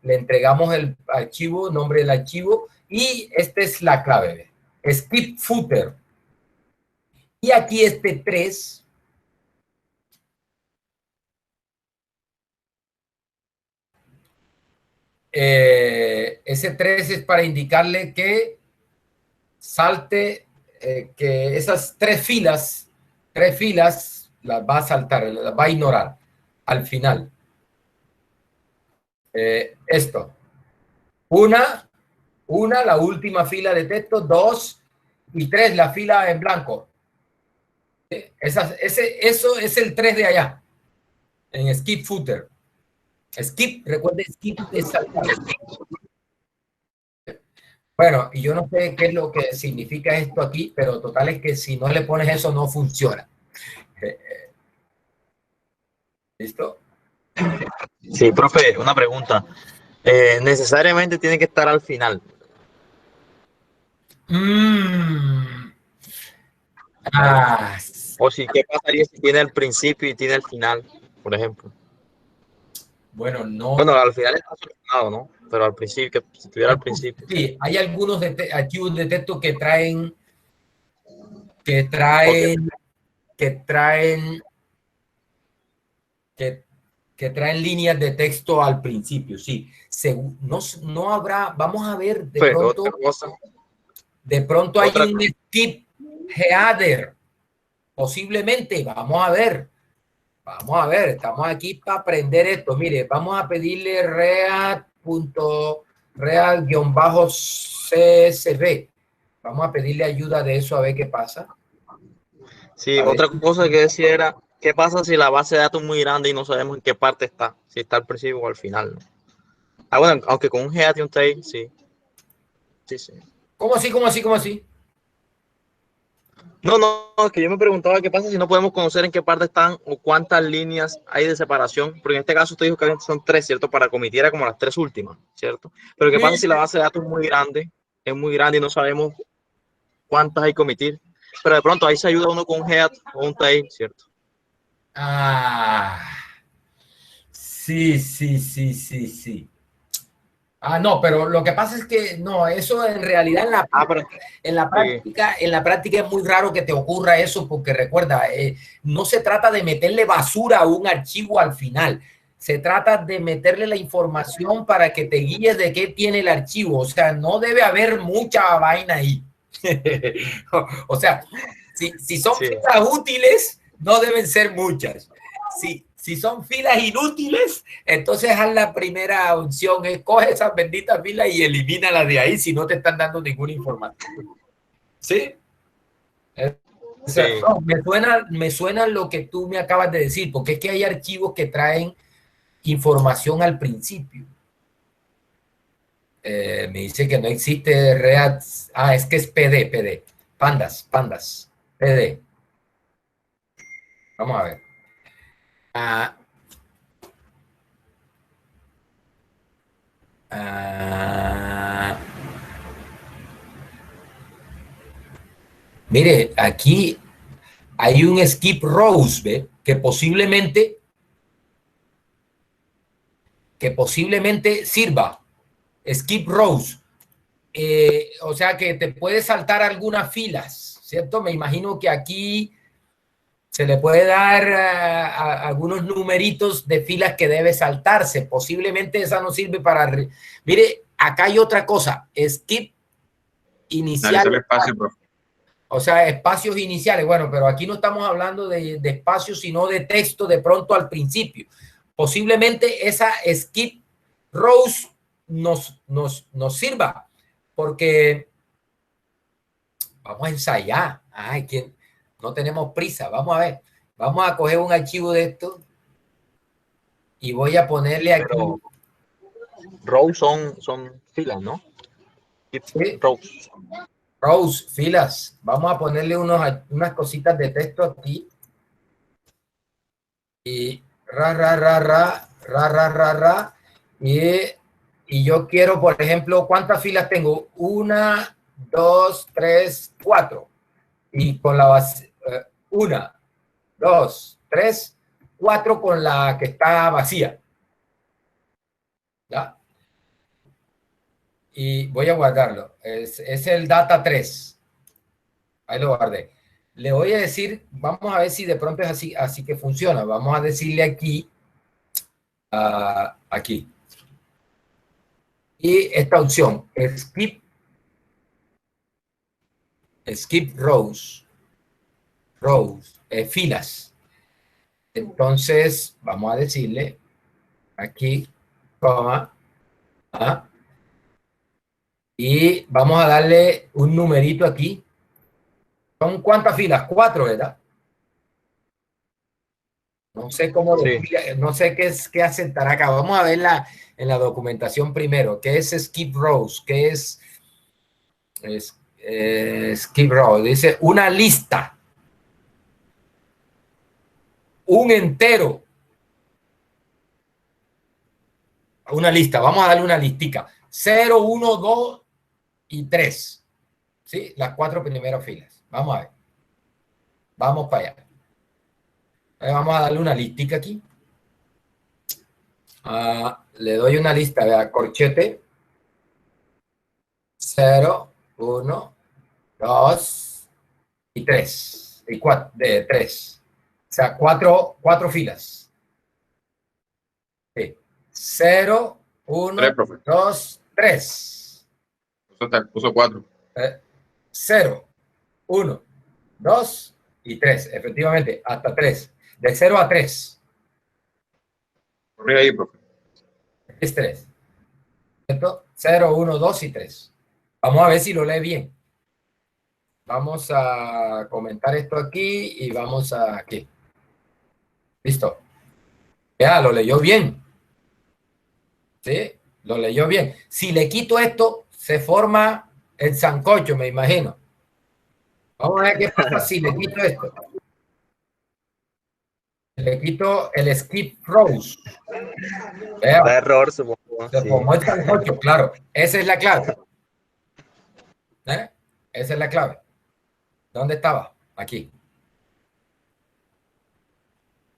Le entregamos el archivo, nombre del archivo, y esta es la clave. Skip footer. Y aquí este 3. Ese 3 es para indicarle que salte, que esas tres filas las va a saltar, las va a ignorar al final. Esto. Una, la última fila de texto. 2 y 3, la fila en blanco. Eso es el 3 de allá, en skip footer. Skip, recuerde, skip es saltar. Bueno, y yo no sé qué es lo que significa esto aquí, pero total es que si no le pones eso no funciona. ¿Listo? Sí, profe, una pregunta. Necesariamente tiene que estar al final. O si, ¿qué pasaría si tiene el principio y tiene el final, por ejemplo? Bueno, no. Bueno, al final está solucionado, ¿no? Pero al principio, que si tuviera al principio. Sí, hay algunos archivos de texto que traen que traen líneas de texto al principio, sí. No habrá, vamos a ver, de pronto, otra cosa. De pronto hay un skip header, posiblemente, vamos a ver, estamos aquí para aprender esto. Mire, vamos a pedirle real-csv. Vamos a pedirle ayuda de eso a ver qué pasa. Sí, otra cosa que decía era, ¿qué pasa si la base de datos es muy grande y no sabemos en qué parte está? Si está al principio o al final, ¿no? Bueno, aunque con un head y un tail, sí. Sí. ¿Cómo así? No, es que yo me preguntaba qué pasa si no podemos conocer en qué parte están o cuántas líneas hay de separación, porque en este caso usted dijo que son 3, ¿cierto? Para que omitiera como las 3 últimas, ¿cierto? Pero qué pasa si la base de datos es muy grande y no sabemos cuántas hay que omitir, pero de pronto ahí se ayuda uno con un head o un tail, ¿cierto? Sí. No, pero lo que pasa es que no, eso en realidad en la práctica es muy raro que te ocurra eso, porque recuerda, no se trata de meterle basura a un archivo al final, se trata de meterle la información para que te guíes de qué tiene el archivo, o sea, no debe haber mucha vaina ahí. O sea, si son filas útiles, no deben ser muchas. Si son filas inútiles, entonces haz la primera opción, coge esas benditas filas y elimínalas de ahí si no te están dando ninguna información. ¿Sí? O sea, no, me suena lo que tú me acabas de decir, porque es que hay archivos que traen información al principio. Me dice que no existe React. Es que es PD. Pandas. PD. Vamos a ver. Ah, ah, mire, aquí hay un skip rows, ¿ve? Que posiblemente sirva. Skip rows. O sea que te puede saltar algunas filas, ¿cierto? Me imagino que aquí se le puede dar algunos numeritos de filas que debe saltarse. Posiblemente esa no sirve para... Mire, acá hay otra cosa. Skip Analizar el inicial. espacio, profe. O sea, espacios iniciales. Bueno, pero aquí no estamos hablando de espacios, sino de texto de pronto al principio. Posiblemente esa skip rows nos sirva, porque vamos a ensayar. Ay, ¿quién? No tenemos prisa. Vamos a ver. Vamos a coger un archivo de esto y voy a ponerle aquí. Pero rows son filas, ¿no? ¿Sí? Rows. Rows, filas. Vamos a ponerle unas cositas de texto aquí. Y y yo quiero, por ejemplo, ¿cuántas filas tengo? 1, 2, 3, 4. Y con la base, 1, 2, 3, 4 con la que está vacía. ¿Ya? Y voy a guardarlo. Es el data 3. Ahí lo guardé. Le voy a decir, vamos a ver si de pronto es así que funciona. Vamos a decirle aquí, aquí. Y esta opción, skip rows, filas. Entonces, vamos a decirle aquí, coma, y vamos a darle un numerito aquí. ¿Son cuántas filas? 4, ¿verdad? No sé cómo, Sí. no sé qué aceptará acá. Vamos a ver en la documentación primero. ¿Qué es skip rows? ¿Qué es skip rows? Dice una lista, un entero, una lista. Vamos a darle una listica. 0, 1, 2 y 3. ¿Sí? Las 4 primeras filas. Vamos a ver. Vamos para allá. Vamos a darle una listica aquí. Le doy una lista, vea, corchete. 0, 1, 2 y 3. Y 4, de 3. O sea, 4 filas. Sí. 0, 1, 3, profe. 2, 3. Puso 4. 0, 1, 2 y 3. Efectivamente, hasta 3. De 0 a 3. Corre ahí, profe. Es 3. ¿Cierto? 0, 1, 2 y 3. Vamos a ver si lo lee bien. Vamos a comentar esto aquí y vamos a aquí. Listo. Ya, lo leyó bien. ¿Sí? Lo leyó bien. Si le quito esto, se forma el sancocho, me imagino. Vamos a ver qué pasa si le quito esto. Le quito el skip rows. Da error, supongo. Se Sí. formó el sancocho, claro. Esa es la clave. Esa es la clave. ¿Dónde estaba? Aquí.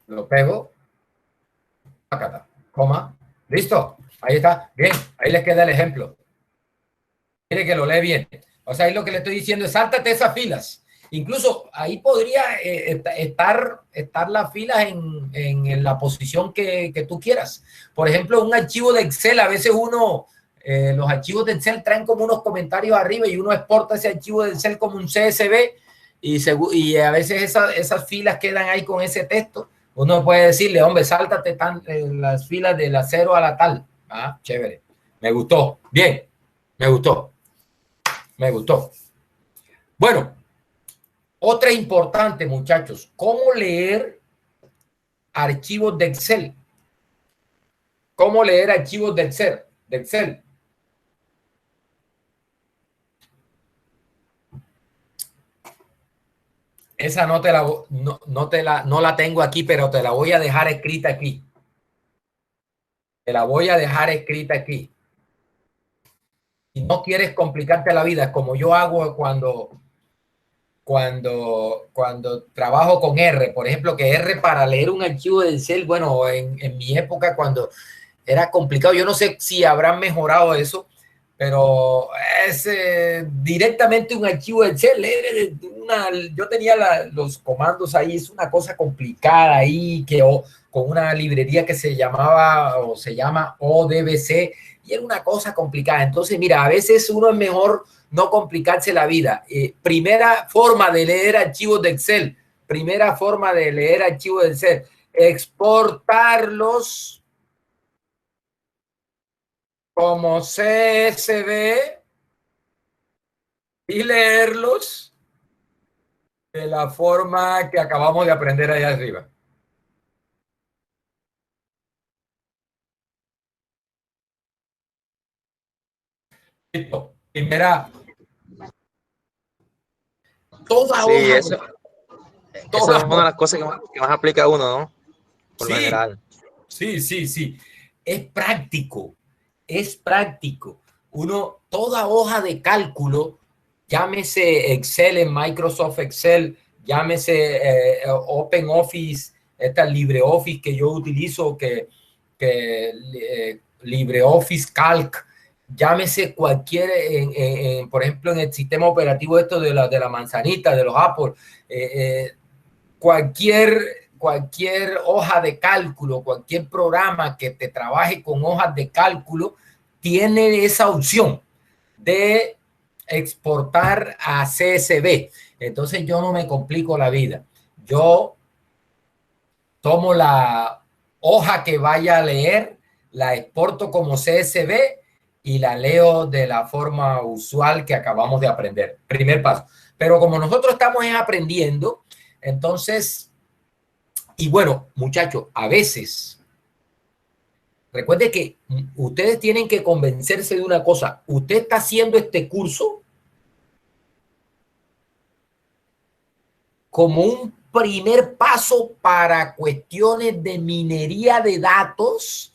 Lo pego. Acá, coma. ¿Listo? Ahí está. Bien. Ahí les queda el ejemplo. Mire que lo lee bien. O sea, ahí lo que le estoy diciendo es sáltate esas filas. Incluso ahí podría estar las filas en la posición que tú quieras. Por ejemplo, un archivo de Excel, a veces los archivos de Excel traen como unos comentarios arriba y uno exporta ese archivo de Excel como un CSV y a veces esas filas quedan ahí con ese texto. Uno puede decirle, hombre, sáltate las filas de la 0 a la tal. Ah, chévere. Me gustó. Bien. Me gustó. Me gustó. Bueno, otra importante, muchachos, ¿cómo leer archivos de Excel? ¿Cómo leer archivos de Excel? Esa no la tengo aquí, pero te la voy a dejar escrita aquí. Te la voy a dejar escrita aquí. Si no quieres complicarte la vida, como yo hago cuando trabajo con R, por ejemplo, que R para leer un archivo de Excel, bueno, en mi época cuando era complicado, yo no sé si habrán mejorado eso, pero es directamente un archivo de Excel. Yo tenía los comandos ahí, es una cosa complicada ahí, con una librería que se llamaba o se llama ODBC, y era una cosa complicada. Entonces, mira, a veces uno es mejor no complicarse la vida. Primera forma de leer archivos de Excel, exportarlos como CSV y leerlos de la forma que acabamos de aprender allá arriba. Listo. Primera. Toda Sí, hoja. esa es una de las cosas que más aplica uno, ¿no? Por lo Sí, general. sí. Es práctico. Toda hoja de cálculo, llámese Excel en Microsoft Excel, llámese OpenOffice, esta LibreOffice que yo utilizo, LibreOffice Calc, llámese cualquier, por ejemplo, en el sistema operativo esto de la manzanita, de los Apple, cualquier hoja de cálculo, cualquier programa que te trabaje con hojas de cálculo, tiene esa opción de exportar a CSV. Entonces yo no me complico la vida. Yo tomo la hoja que vaya a leer, la exporto como CSV y la leo de la forma usual que acabamos de aprender. Primer paso. Pero como nosotros estamos aprendiendo, entonces, y bueno, muchachos, a veces, recuerde que ustedes tienen que convencerse de una cosa. Usted está haciendo este curso como un primer paso para cuestiones de minería de datos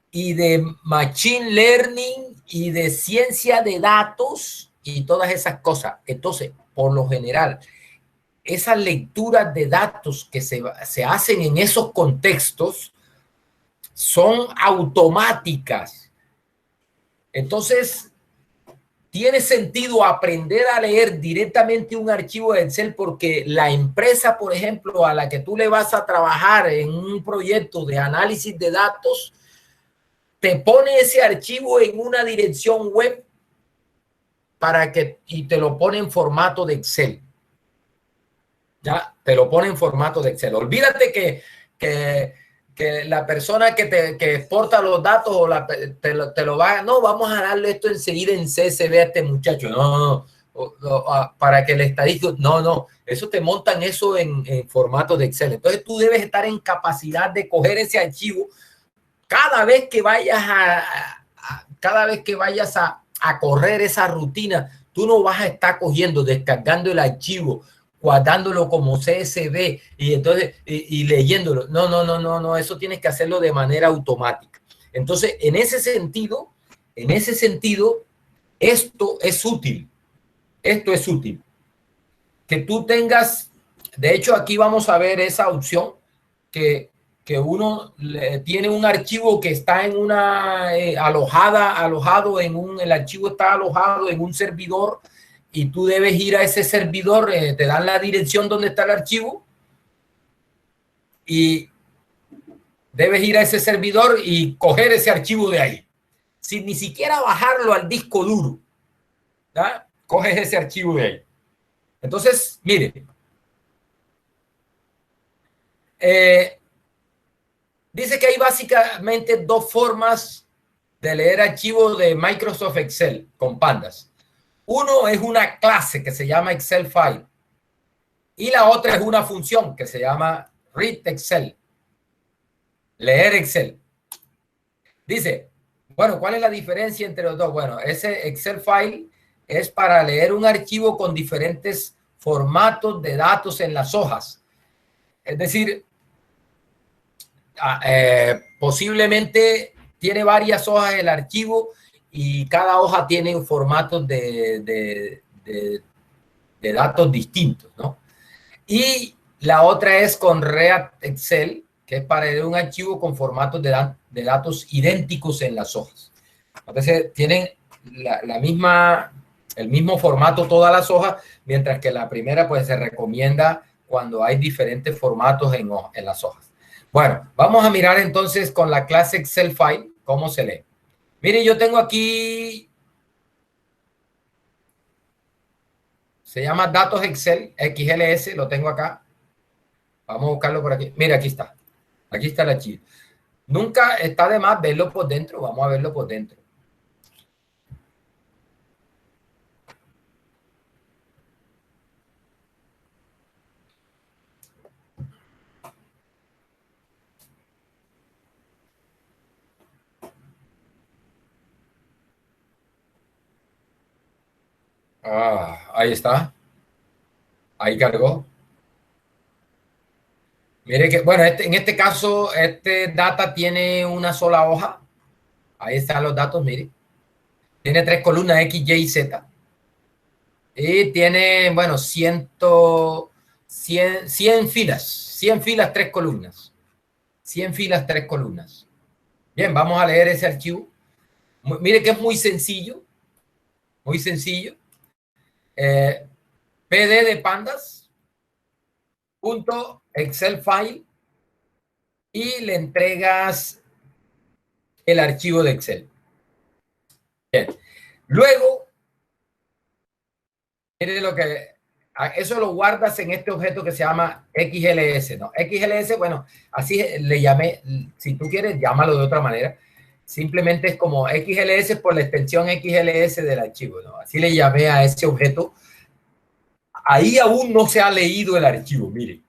y de machine learning y de ciencia de datos y todas esas cosas. Entonces, por lo general, esas lecturas de datos que se hacen en esos contextos son automáticas. Entonces, tiene sentido aprender a leer directamente un archivo de Excel porque la empresa, por ejemplo, a la que tú le vas a trabajar en un proyecto de análisis de datos, te pone ese archivo en una dirección web y te lo pone en formato de Excel. Ya, te lo pone en formato de Excel. Olvídate que la persona que exporta los datos te lo va, no, vamos a darle esto enseguida en CSV a este muchacho. No, para que el estadístico, no, eso te montan eso en formato de Excel. Entonces tú debes estar en capacidad de coger ese archivo cada vez que vayas a correr esa rutina. Tú no vas a estar cogiendo, descargando el archivo, guardándolo como CSV y entonces y leyéndolo. No, eso tienes que hacerlo de manera automática. Entonces, en ese sentido, esto es útil. Que tú tengas, de hecho, aquí vamos a ver esa opción que uno tiene un archivo que está en una el archivo está alojado en un servidor y tú debes ir a ese servidor, te dan la dirección donde está el archivo y debes ir a ese servidor y coger ese archivo de ahí, sin ni siquiera bajarlo al disco duro. ¿Ya? Coges ese archivo de ahí. Entonces, mire, dice que hay básicamente dos formas de leer archivos de Microsoft Excel con pandas. Uno es una clase que se llama Excel File y la otra es una función que se llama Read Excel, leer Excel. Dice, bueno, ¿cuál es la diferencia entre los dos? Bueno, ese Excel File es para leer un archivo con diferentes formatos de datos en las hojas. Es decir, posiblemente tiene varias hojas el archivo y cada hoja tiene un formato de datos distintos, ¿no? Y la otra es con React Excel, que es para leer un archivo con formatos de datos idénticos en las hojas. Entonces, tienen el mismo formato todas las hojas, mientras que la primera pues se recomienda cuando hay diferentes formatos en las hojas. Bueno, vamos a mirar entonces con la clase Excel File cómo se lee. Mire, yo tengo aquí, se llama Datos Excel, XLS, lo tengo acá. Vamos a buscarlo por aquí. Mira, aquí está el archivo. Nunca está de más verlo por dentro, vamos a verlo por dentro. Ahí está. Ahí cargó. Mire que, bueno, en este caso, este data tiene una sola hoja. Ahí están los datos, mire. Tiene 3 columnas X, Y y Z. Y tiene, bueno, 100 filas. 100 filas, 3 columnas. 100 filas, 3 columnas. Bien, vamos a leer ese archivo. Mire que es muy sencillo. Muy sencillo. PD de pandas. Punto Excel file. Y le entregas el archivo de Excel. Bien. Luego, mire lo que... Eso lo guardas en este objeto que se llama XLS, ¿no? XLS, bueno, así le llamé. Si tú quieres, llámalo de otra manera. Simplemente es como XLS por la extensión XLS del archivo, ¿no? Así le llamé a ese objeto. Ahí aún no se ha leído el archivo, mire.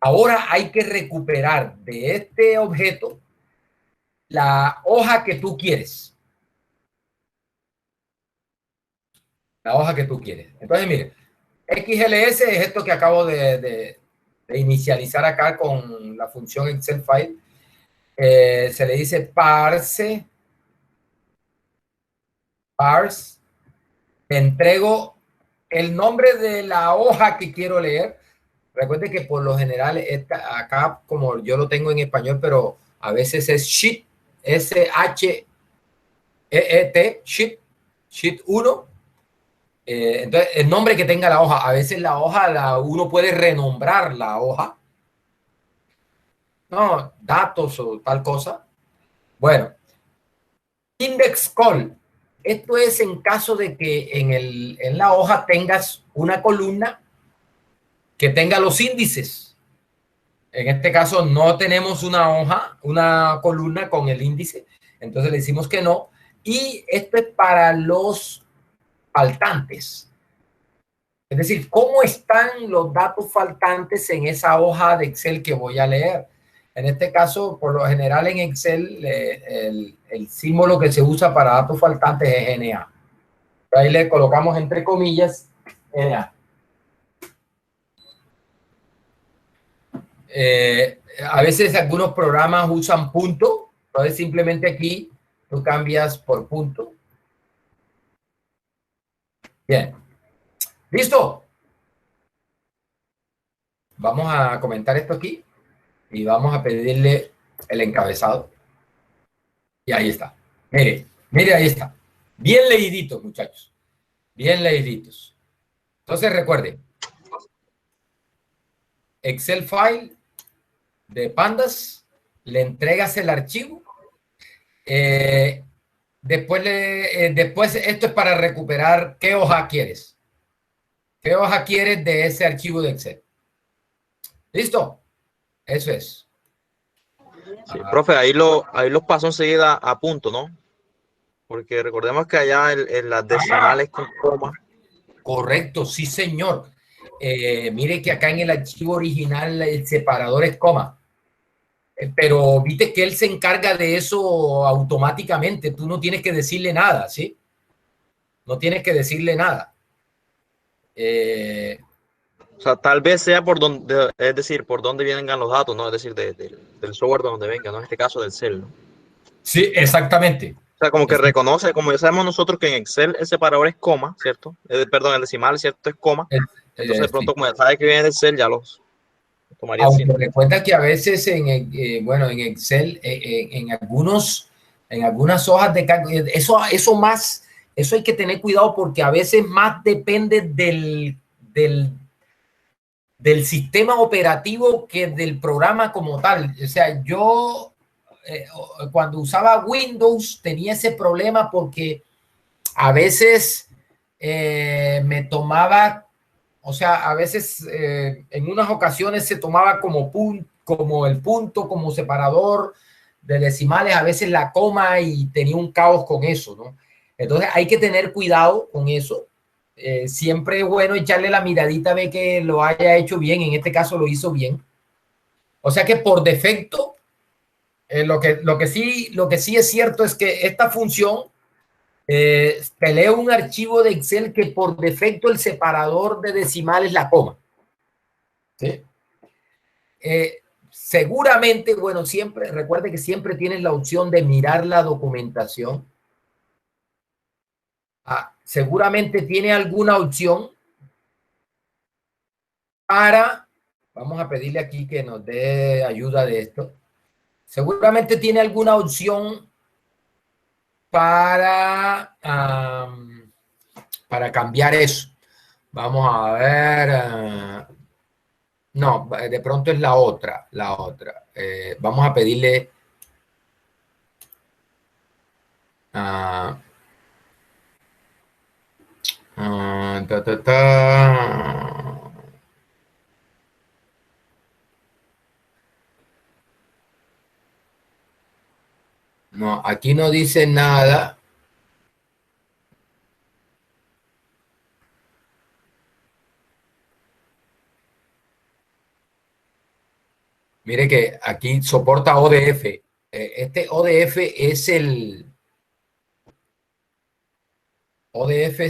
Ahora hay que recuperar de este objeto la hoja que tú quieres. La hoja que tú quieres. Entonces, mire, XLS es esto que acabo de inicializar acá con la función Excel File. Se le dice parse. Le entrego el nombre de la hoja que quiero leer. Recuerde que por lo general acá, como yo lo tengo en español, pero a veces es sheet, S-H-E-E-T, sheet 1. Entonces, el nombre que tenga la hoja. A veces la hoja, uno puede renombrar la hoja. No, datos o tal cosa. Bueno, index call. Esto es en caso de que en la hoja tengas una columna que tenga los índices. En este caso no tenemos una columna con el índice. Entonces le decimos que no. Y esto es para los faltantes. Es decir, ¿cómo están los datos faltantes en esa hoja de Excel que voy a leer? En este caso, por lo general en Excel, el símbolo que se usa para datos faltantes es NA. Ahí le colocamos entre comillas NA. A veces algunos programas usan punto. Entonces simplemente aquí tú cambias por punto. Bien. ¿Listo? Vamos a comentar esto aquí y vamos a pedirle el encabezado. Y ahí está. Mire, mire, ahí está. Bien leíditos, muchachos. Bien leíditos. Entonces recuerde, Excel file de pandas, le entregas el archivo. Después esto es para recuperar qué hoja quieres. ¿Qué hoja quieres de ese archivo de Excel? ¿Listo? Eso es. Sí, profe, ahí los paso enseguida a punto, ¿no? Porque recordemos que allá en las decimales con coma. Correcto, sí, señor. Mire que acá en el archivo original el separador es coma. Pero viste que él se encarga de eso automáticamente. Tú no tienes que decirle nada, ¿sí? No tienes que decirle nada. O sea, tal vez sea por donde, es decir, por dónde vengan los datos, ¿no? Es decir, del software de donde venga, ¿no? En este caso del Excel, ¿no? Sí, exactamente. O sea, como que reconoce, como ya sabemos nosotros que en Excel el separador es coma, ¿cierto? Perdón, el decimal, ¿cierto? Es coma. Entonces, de pronto, Sí. como ya sabe que viene de Excel, ya los tomaría Aunque así. recuerda que a veces bueno, en Excel, en algunas hojas de cálculo, eso hay que tener cuidado porque a veces más depende del sistema operativo que del programa como tal. O sea, yo cuando usaba Windows tenía ese problema porque a veces me tomaba, o sea, a veces en unas ocasiones se tomaba como el punto, como separador de decimales, a veces la coma y tenía un caos con eso, ¿no? Entonces hay que tener cuidado con eso. Siempre es bueno echarle la miradita a ver que lo haya hecho bien. En este caso lo hizo bien. O sea que por defecto, lo que sí es cierto es que esta función te lee un archivo de Excel que por defecto el separador de decimales la coma. ¿Sí? Seguramente, bueno, siempre, recuerde que siempre tienes la opción de mirar la documentación. Seguramente tiene alguna opción para, vamos a pedirle aquí que nos dé ayuda de esto. Seguramente tiene alguna opción para cambiar eso. Vamos a ver. No, de pronto es la otra. Vamos a pedirle. Ta, ta, ta. No, aquí no dice nada. Mire que aquí soporta ODF. Este ODF es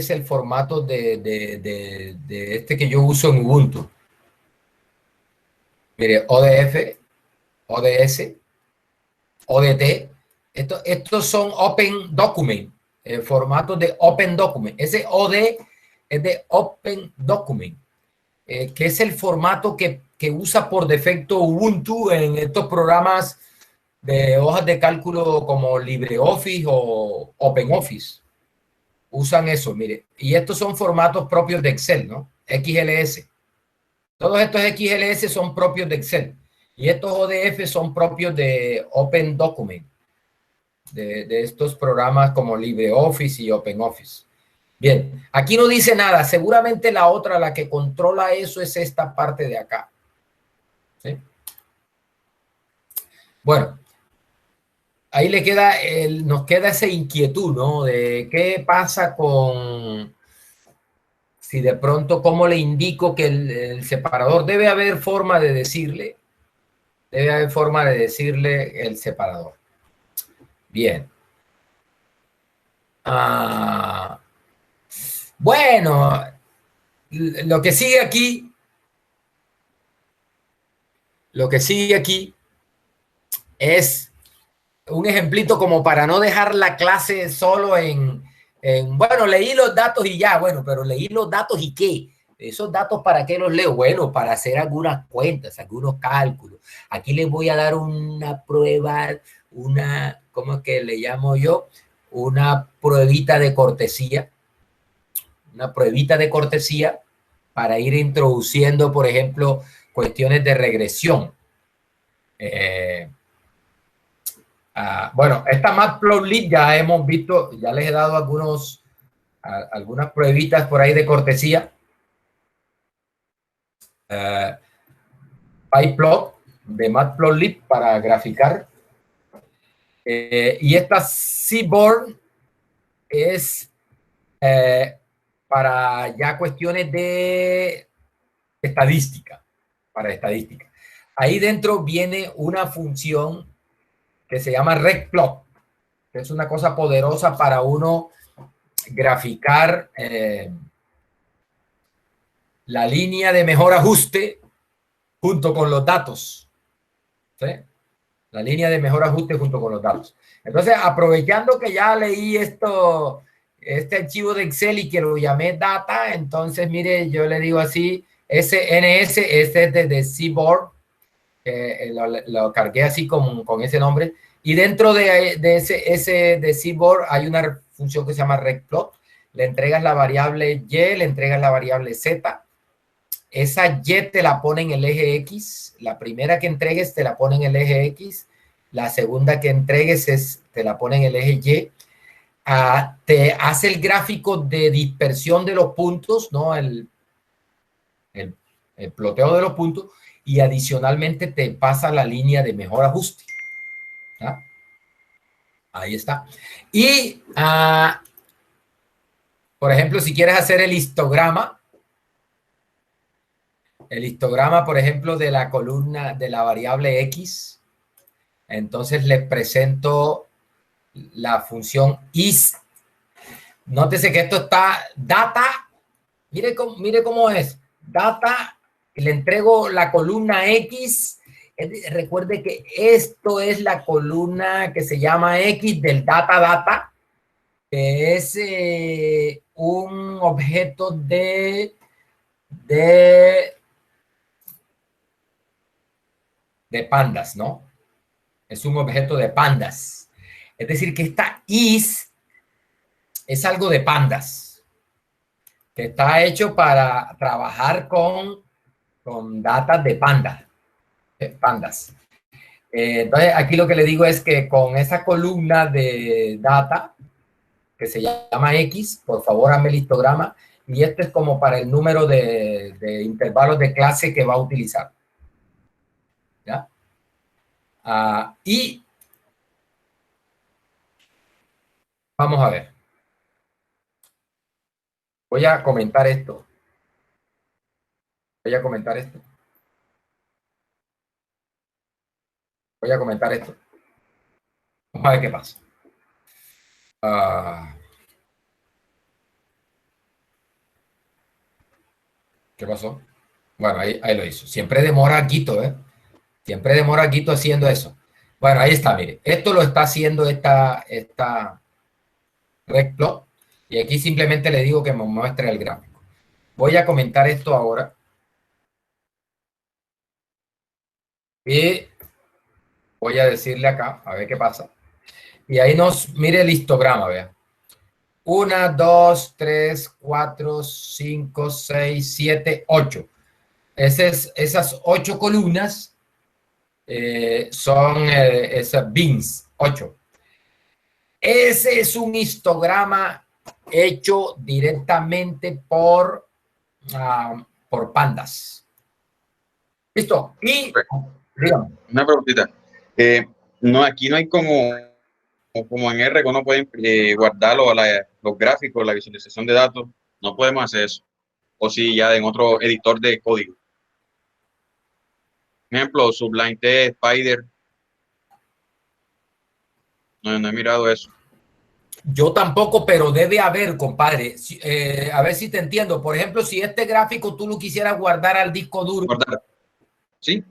el formato de este que yo uso en Ubuntu. Mire, ODF, ODS, ODT. Estos son Open Document, formatos de Open Document. Ese OD es de Open Document, que es el formato que usa por defecto Ubuntu en estos programas de hojas de cálculo como LibreOffice o OpenOffice. Usan eso, mire. Y estos son formatos propios de Excel, ¿no? XLS. Todos estos XLS son propios de Excel. Y estos ODF son propios de Open Document, de estos programas como LibreOffice y OpenOffice. Bien, aquí no dice nada. Seguramente la otra, la que controla eso, es esta parte de acá. ¿Sí? Bueno, ahí nos queda esa inquietud, ¿no? De qué pasa si de pronto, ¿cómo le indico que el separador? Debe haber forma de decirle el separador. Bien. Bueno, lo que sigue aquí es un ejemplito como para no dejar la clase solo bueno, leí los datos y ya, bueno, pero leí los datos y ¿qué? ¿Esos datos para qué los leo? Bueno, para hacer algunas cuentas, algunos cálculos. Aquí les voy a dar una prueba, ¿cómo es que le llamo yo? Una pruebita de cortesía. Una pruebita de cortesía para ir introduciendo, por ejemplo, cuestiones de regresión. Bueno, esta Matplotlib ya hemos visto, ya les he dado algunas pruebitas por ahí de cortesía. PyPlot de Matplotlib para graficar. Y esta Seaborn es para ya cuestiones de estadística, para estadística. Ahí dentro viene una función que se llama regplot, que es una cosa poderosa para uno graficar la línea de mejor ajuste junto con los datos. ¿Sí? La línea de mejor ajuste junto con los datos. Entonces, aprovechando que ya leí este archivo de Excel y que lo llamé data, entonces, mire, yo le digo así, SNS, este es de Seaboard, lo cargué así con ese nombre, y dentro de ese de Seaboard hay una función que se llama recplot, le entregas la variable Y, le entregas la variable Z, esa Y te la pone en el eje X, la primera que entregues te la pone en el eje X, la segunda que entregues te la pone en el eje Y, te hace el gráfico de dispersión de los puntos, ¿no? El ploteo de los puntos, y adicionalmente te pasa la línea de mejor ajuste. ¿Ah? Ahí está. Y, por ejemplo, si quieres hacer el histograma, por ejemplo, de la columna de la variable X, entonces le presento la función is. Nótese que esto está data. Mire cómo es. Data, le entrego la columna X. Recuerde que esto es la columna que se llama X del data, que es un objeto de pandas, ¿no? Es un objeto de pandas. Es decir, que esta is es algo de pandas, que está hecho para trabajar con datas de pandas. Entonces, aquí lo que le digo es que con esa columna de data, que se llama X, por favor, hazme el histograma, y este es como para el número de intervalos de clase que va a utilizar. ¿Ya? Y vamos a ver. Voy a comentar esto. Voy a comentar esto. Vamos a ver qué pasa. ¿Qué pasó? Bueno, ahí lo hizo. Siempre demora Quito, ¿eh? Siempre demora Quito haciendo eso. Bueno, ahí está, mire. Esto lo está haciendo esta recplot. Y aquí simplemente le digo que me muestre el gráfico. Voy a comentar esto ahora. Y voy a decirle acá, a ver qué pasa. Y ahí mire el histograma, vea. 1, 2, 3, 4, 5, 6, 7, 8. Esas 8 columnas son esas bins, 8. Ese es un histograma hecho directamente por pandas. ¿Listo? Y, dígame. Una preguntita. No, aquí no hay como en R que uno puede guardar los gráficos, la visualización de datos. No podemos hacer eso. O si ya en otro editor de código. Ejemplo, Sublime Text, Spider. No he mirado eso. Yo tampoco, pero debe haber, compadre. A ver si te entiendo. Por ejemplo, si este gráfico tú lo quisieras guardar al disco duro. Guardar. Sí,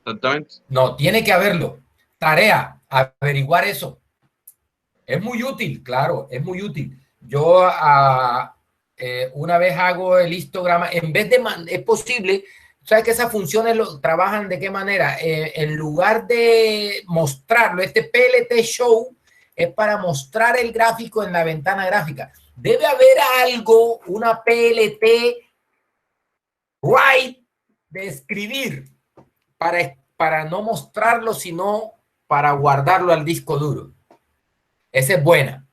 exactamente. No, tiene que haberlo. Tarea, averiguar eso. Es muy útil, claro, es muy útil. Yo una vez hago el histograma, en vez de, es posible, ¿sabes que esas funciones trabajan de qué manera? En lugar de mostrarlo, este PLT Show es para mostrar el gráfico en la ventana gráfica. Debe haber algo, una PLT write de escribir para no mostrarlo, sino para guardarlo al disco duro. Esa es buena.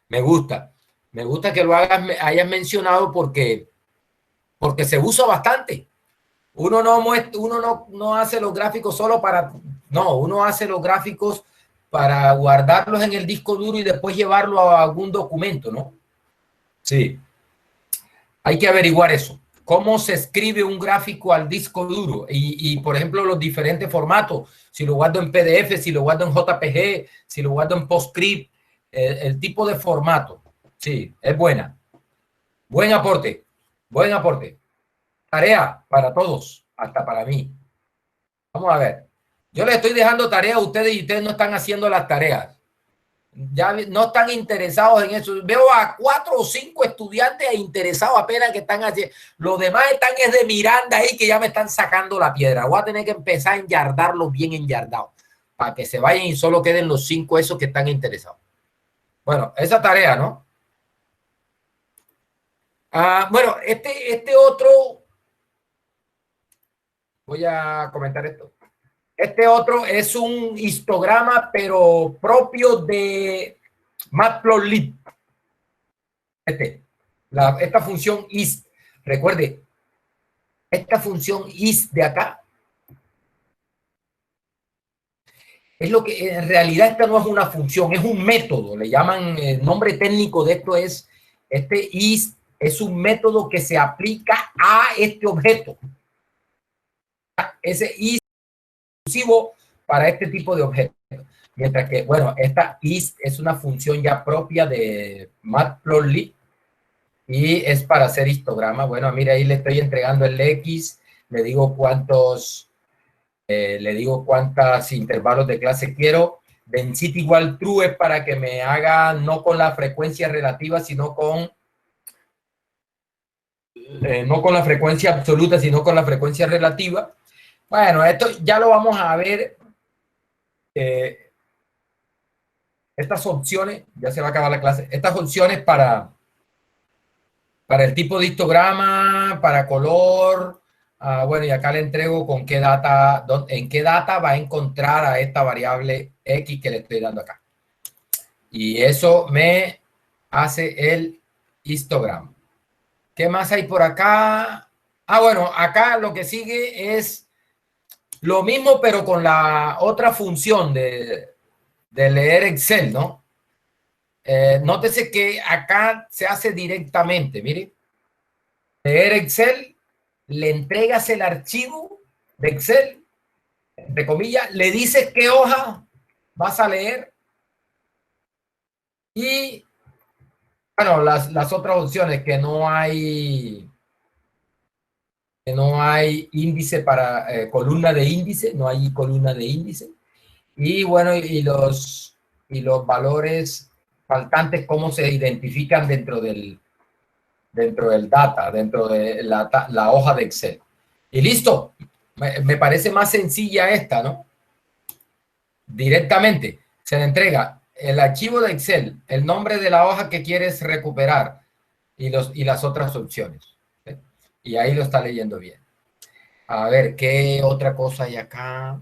Me gusta. Me gusta que lo hayas mencionado porque se usa bastante. Uno no hace los gráficos solo para... No, uno hace los gráficos para guardarlos en el disco duro y después llevarlo a algún documento, ¿no? Sí. Hay que averiguar eso. ¿Cómo se escribe un gráfico al disco duro? Y por ejemplo, los diferentes formatos. Si lo guardo en PDF, si lo guardo en JPG, si lo guardo en PostScript. El tipo de formato. Sí, es buena. Buen aporte. Buen aporte. Tarea para todos, hasta para mí. Vamos a ver. Yo les estoy dejando tareas a ustedes y ustedes no están haciendo las tareas. Ya no están interesados en eso. Veo a 4 o 5 estudiantes interesados apenas que están haciendo. Los demás están es de Miranda ahí que ya me están sacando la piedra. Voy a tener que empezar a enyardarlos bien enyardados para que se vayan y solo queden los 5 esos que están interesados. Bueno, esa tarea, ¿no? Bueno, este otro, voy a comentar esto. Este otro es un histograma, pero propio de Matplotlib. Esta función is, recuerde, esta función is de acá es lo que en realidad esta no es una función, es un método. Le llaman, el nombre técnico de esto es, este is es un método que se aplica a este objeto. Ese is exclusivo para este tipo de objetos. Mientras que, bueno, esta is es una función ya propia de Matplotlib y es para hacer histograma. Bueno, mire, ahí le estoy entregando el X, le digo cuántos intervalos de clase quiero. Density igual true es para que me haga no con la frecuencia relativa, sino con no con la frecuencia absoluta, sino con la frecuencia relativa. Bueno, esto ya lo vamos a ver. Estas opciones, ya se va a acabar la clase, estas opciones para el tipo de histograma, para color, bueno, y acá le entrego con qué data, en qué data va a encontrar a esta variable X que le estoy dando acá. Y eso me hace el histograma. ¿Qué más hay por acá? Bueno, acá lo que sigue es lo mismo, pero con la otra función de leer Excel, ¿no? Nótese que acá se hace directamente, mire. Leer Excel, le entregas el archivo de Excel, entre comillas, le dices qué hoja vas a leer y, bueno, las otras opciones que no hay índice para columna de índice, no hay columna de índice. Y bueno, y los valores faltantes, cómo se identifican dentro del data, dentro de la hoja de Excel. Y listo. Me parece más sencilla esta, ¿no? Directamente se le entrega el archivo de Excel, el nombre de la hoja que quieres recuperar y las otras opciones. ¿Sí? Y ahí lo está leyendo bien. A ver, ¿qué otra cosa hay acá?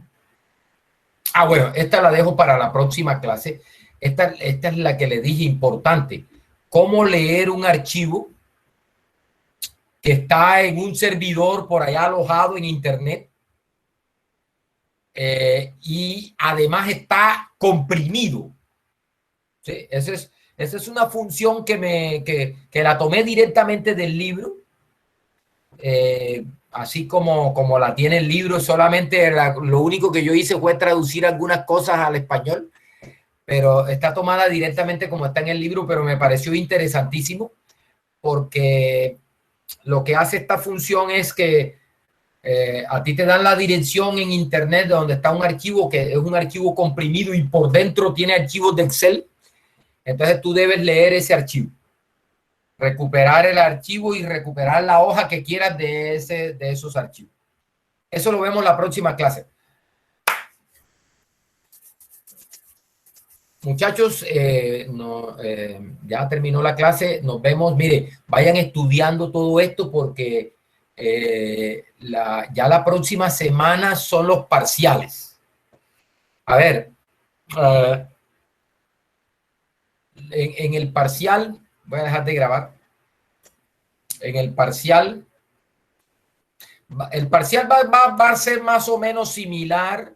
Bueno, esta la dejo para la próxima clase. Esta es la que le dije importante. Cómo leer un archivo que está en un servidor por allá alojado en internet y además está comprimido. ¿Sí? Esa es una función que la tomé directamente del libro. Así como la tiene el libro, solamente lo único que yo hice fue traducir algunas cosas al español, pero está tomada directamente como está en el libro, pero me pareció interesantísimo porque lo que hace esta función es que a ti te dan la dirección en internet de donde está un archivo que es un archivo comprimido y por dentro tiene archivos de Excel. Entonces tú debes leer ese archivo, recuperar el archivo y recuperar la hoja que quieras de esos archivos. Eso lo vemos la próxima clase. Muchachos, ya terminó la clase. Nos vemos. Mire, vayan estudiando todo esto porque ya la próxima semana son los parciales. A ver, en el parcial, voy a dejar de grabar. En el parcial va a ser más o menos similar